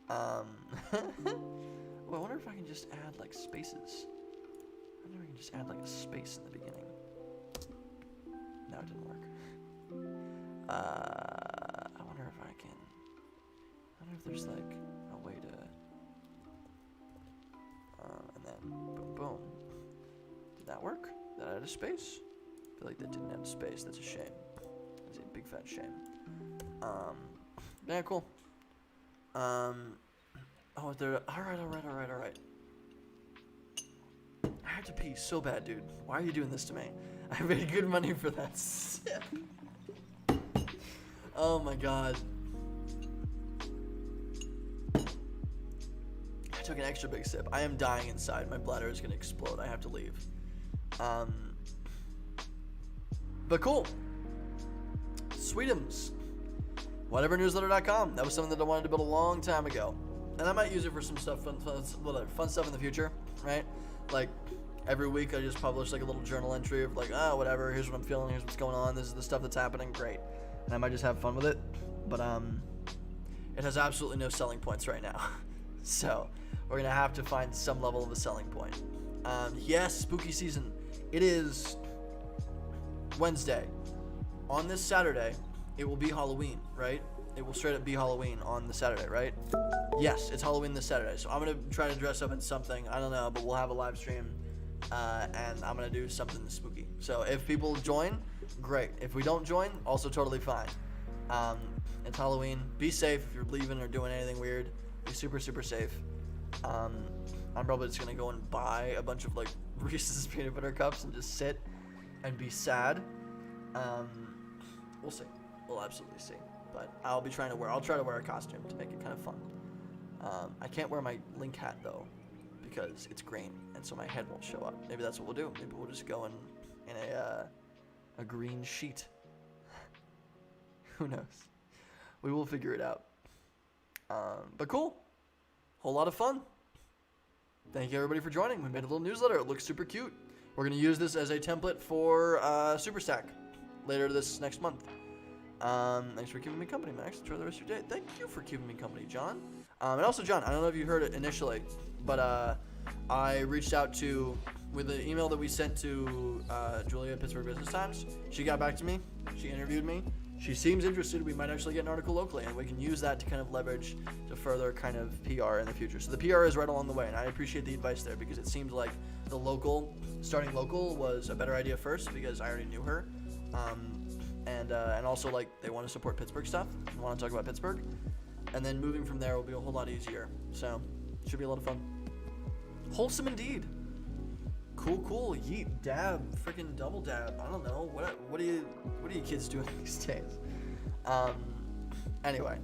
Well, I wonder if I can just add like spaces. I wonder if I can just add like a space in the beginning. No, it didn't work. I wonder if I can. I wonder if there's like a way to. And then boom, boom. Did that work? Did I add a space? I feel like that didn't have a space. That's a shame. That's a big fat shame. Yeah, cool. Oh, there. All right. I had to pee so bad, dude. Why are you doing this to me? I made good money for that. Oh my god. I took an extra big sip. I am dying inside. My bladder is gonna explode. I have to leave. But cool. Sweetums. WhateverNewsletter.com. That was something that I wanted to build a long time ago. And I might use it for some stuff, fun stuff in the future, right? Like, every week I just publish like a little journal entry of like, whatever, here's what I'm feeling, here's what's going on, this is the stuff that's happening, great. And I might just have fun with it. But, it has absolutely no selling points right now. So, we're going to have to find some level of a selling point. Yes, spooky season. It is Wednesday. On this Saturday, it will be Halloween, right? It will straight up be Halloween on the Saturday, right? Yes, it's Halloween this Saturday. So I'm going to try to dress up in something. I don't know, but we'll have a live stream. And I'm going to do something spooky. So if people join, great. If we don't join, also totally fine. It's Halloween. Be safe if you're leaving or doing anything weird. Be super, super safe. I'm probably just going to go and buy a bunch of like Reese's peanut butter cups and just sit and be sad. We'll see. We'll absolutely see. But I'll try to wear a costume to make it kind of fun. I can't wear my Link hat though, because it's green, and so my head won't show up. Maybe that's what we'll do. Maybe we'll just go in a green sheet. Who knows? We will figure it out. But cool. Whole lot of fun. Thank you everybody for joining. We made a little newsletter. It looks super cute. We're going to use this as a template for Superstack later this next month. Thanks for keeping me company, Max. Enjoy the rest of your day. Thank you for keeping me company, John. And also, John, I don't know if you heard it initially, but I reached out with the email that we sent to Julia at Pittsburgh Business Times. She got back to me. She interviewed me. she seems interested. We might actually get an article locally, and we can use that to kind of leverage to further kind of PR in the future. So the PR is right along the way, and I appreciate the advice there, because it seems like starting local was a better idea first, because I already knew her, and also like they want to support Pittsburgh stuff, and want to talk about Pittsburgh, and then moving from there will be a whole lot easier. So it should be a lot of fun. Wholesome indeed. Cool. Yeet, dab, freaking double dab. I don't know. What are you kids doing these days? Anyway,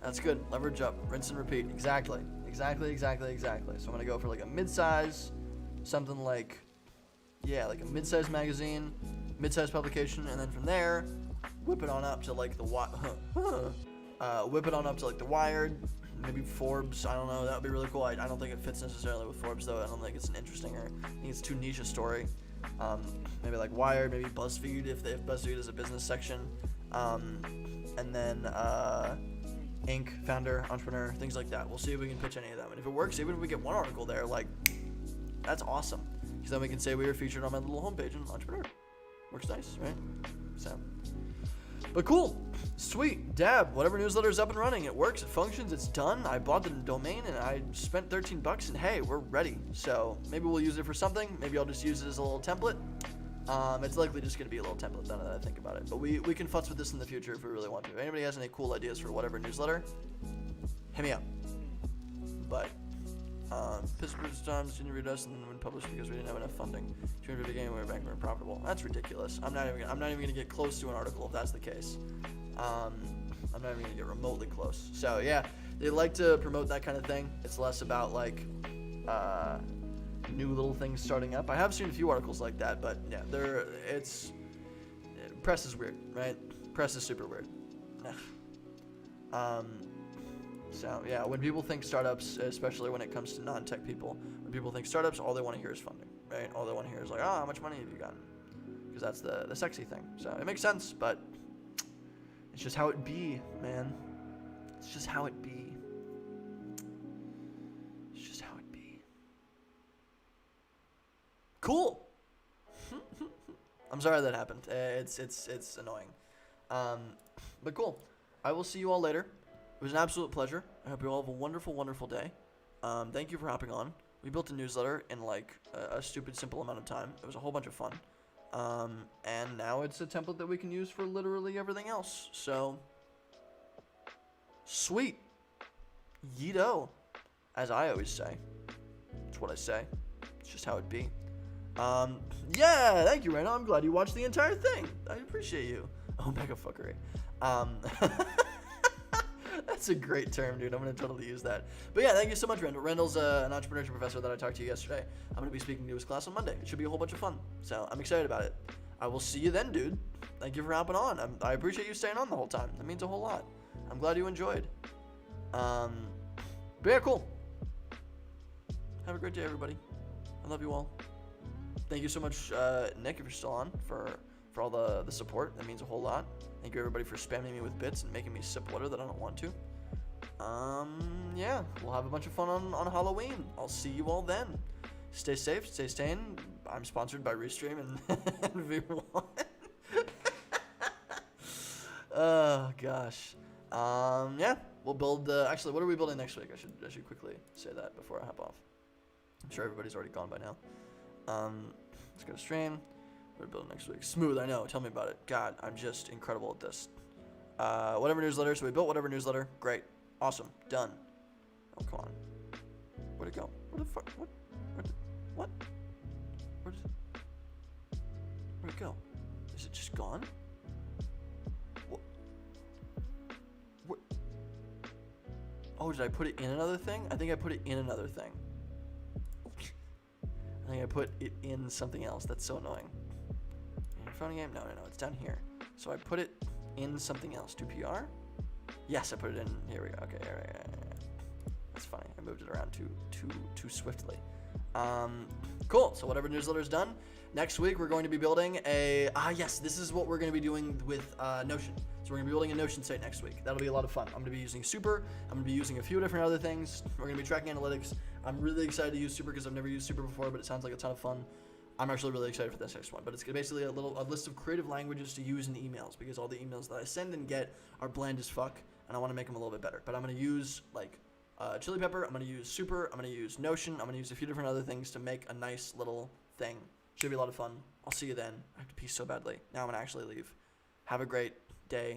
that's good. Leverage up, rinse and repeat. Exactly. So I'm gonna go for like a mid-size, something like, like a mid-size magazine, mid-size publication, and then from there, whip it on up to like the Wired. Maybe Forbes, I don't know, that would be really cool. I don't think it fits necessarily with Forbes, though. I don't think it's an interesting, or I think it's too niche a story. Maybe like Wired, maybe BuzzFeed, if BuzzFeed is a business section. And then Inc., founder, entrepreneur, things like that. We'll see if we can pitch any of them. And if it works, even if we get one article there, like, that's awesome. Because then we can say we were featured on my little homepage in Entrepreneur. Works nice, right? So, but cool. Sweet. Dab. Whatever newsletter is up and running. It works. It functions. It's done. I bought the domain and I spent $13 and hey, we're ready. So maybe we'll use it for something. Maybe I'll just use it as a little template. It's likely just going to be a little template now that I think about it. But we can futz with this in the future if we really want to. If anybody has any cool ideas for whatever newsletter, hit me up. But Pittsburgh Times didn't read us and then wouldn't publish because we didn't have enough funding. 250 game, we were bankrupt and profitable. That's ridiculous. I'm not even gonna get close to an article if that's the case. I'm not even gonna get remotely close. So yeah, they like to promote that kind of thing. It's less about like new little things starting up. I have seen a few articles like that, but yeah, press is weird, right? Press is super weird. So yeah, when people think startups, especially when it comes to non-tech people, when people think startups, all they want to hear is funding, right? All they want to hear is like, how much money have you gotten? Because that's the sexy thing. So it makes sense, but it's just how it be, man. It's just how it be. It's just how it be. Cool. I'm sorry that happened. It's annoying. But cool. I will see you all later. It was an absolute pleasure. I hope you all have a wonderful, wonderful day. Thank you for hopping on. We built a newsletter in like a stupid, simple amount of time. It was a whole bunch of fun. And now it's a template that we can use for literally everything else. So, sweet. Yeeto. As I always say. It's what I say. It's just how it be. Yeah, thank you, Reno. I'm glad you watched the entire thing. I appreciate you. Oh, mega fuckery. That's a great term, dude. I'm going to totally use that. But yeah, thank you so much, Randall. Randall's an entrepreneurship professor that I talked to yesterday. I'm going to be speaking to his class on Monday. It should be a whole bunch of fun. So I'm excited about it. I will see you then, dude. Thank you for hopping on. I appreciate you staying on the whole time. That means a whole lot. I'm glad you enjoyed. But yeah, cool. Have a great day, everybody. I love you all. Thank you so much, Nick, if you're still on, for all the support. That means a whole lot. Thank you, everybody, for spamming me with bits and making me sip water that I don't want to. Yeah, we'll have a bunch of fun on Halloween. I'll see you all then. Stay safe, stay sane. I'm sponsored by Restream and V1. Oh, gosh. Yeah, we'll build, actually, what are we building next week? I should quickly say that before I hop off. I'm sure everybody's already gone by now. Let's go to stream. What are we building next week? Smooth, I know. Tell me about it. God, I'm just incredible at this. Whatever newsletter. So we built whatever newsletter. Great. Awesome. Done. Oh, come on. Where'd it go? Where the fuck? What? What? Where'd it go? Is it just gone? What? Oh, did I put it in another thing? I think I put it in another thing. I think I put it in something else. That's so annoying. Phone game? No, it's down here. So I put it in something else. Do PR? Yes, I put it in. Here we go. Okay, yeah. That's funny. I moved it around too swiftly. Cool. So whatever newsletter is done. Next week we're going to be building a. Yes, this is what we're going to be doing with Notion. So we're going to be building a Notion site next week. That'll be a lot of fun. I'm going to be using Super. I'm going to be using a few different other things. We're going to be tracking analytics. I'm really excited to use Super because I've never used Super before, but it sounds like a ton of fun. I'm actually really excited for this next one, but it's basically a list of creative languages to use in emails, because all the emails that I send and get are bland as fuck, and I want to make them a little bit better. But I'm going to use like Chili Pepper, I'm going to use Super, I'm going to use Notion, I'm going to use a few different other things to make a nice little thing. Should be a lot of fun. I'll see you then. I have to pee so badly. Now I'm going to actually leave. Have a great day.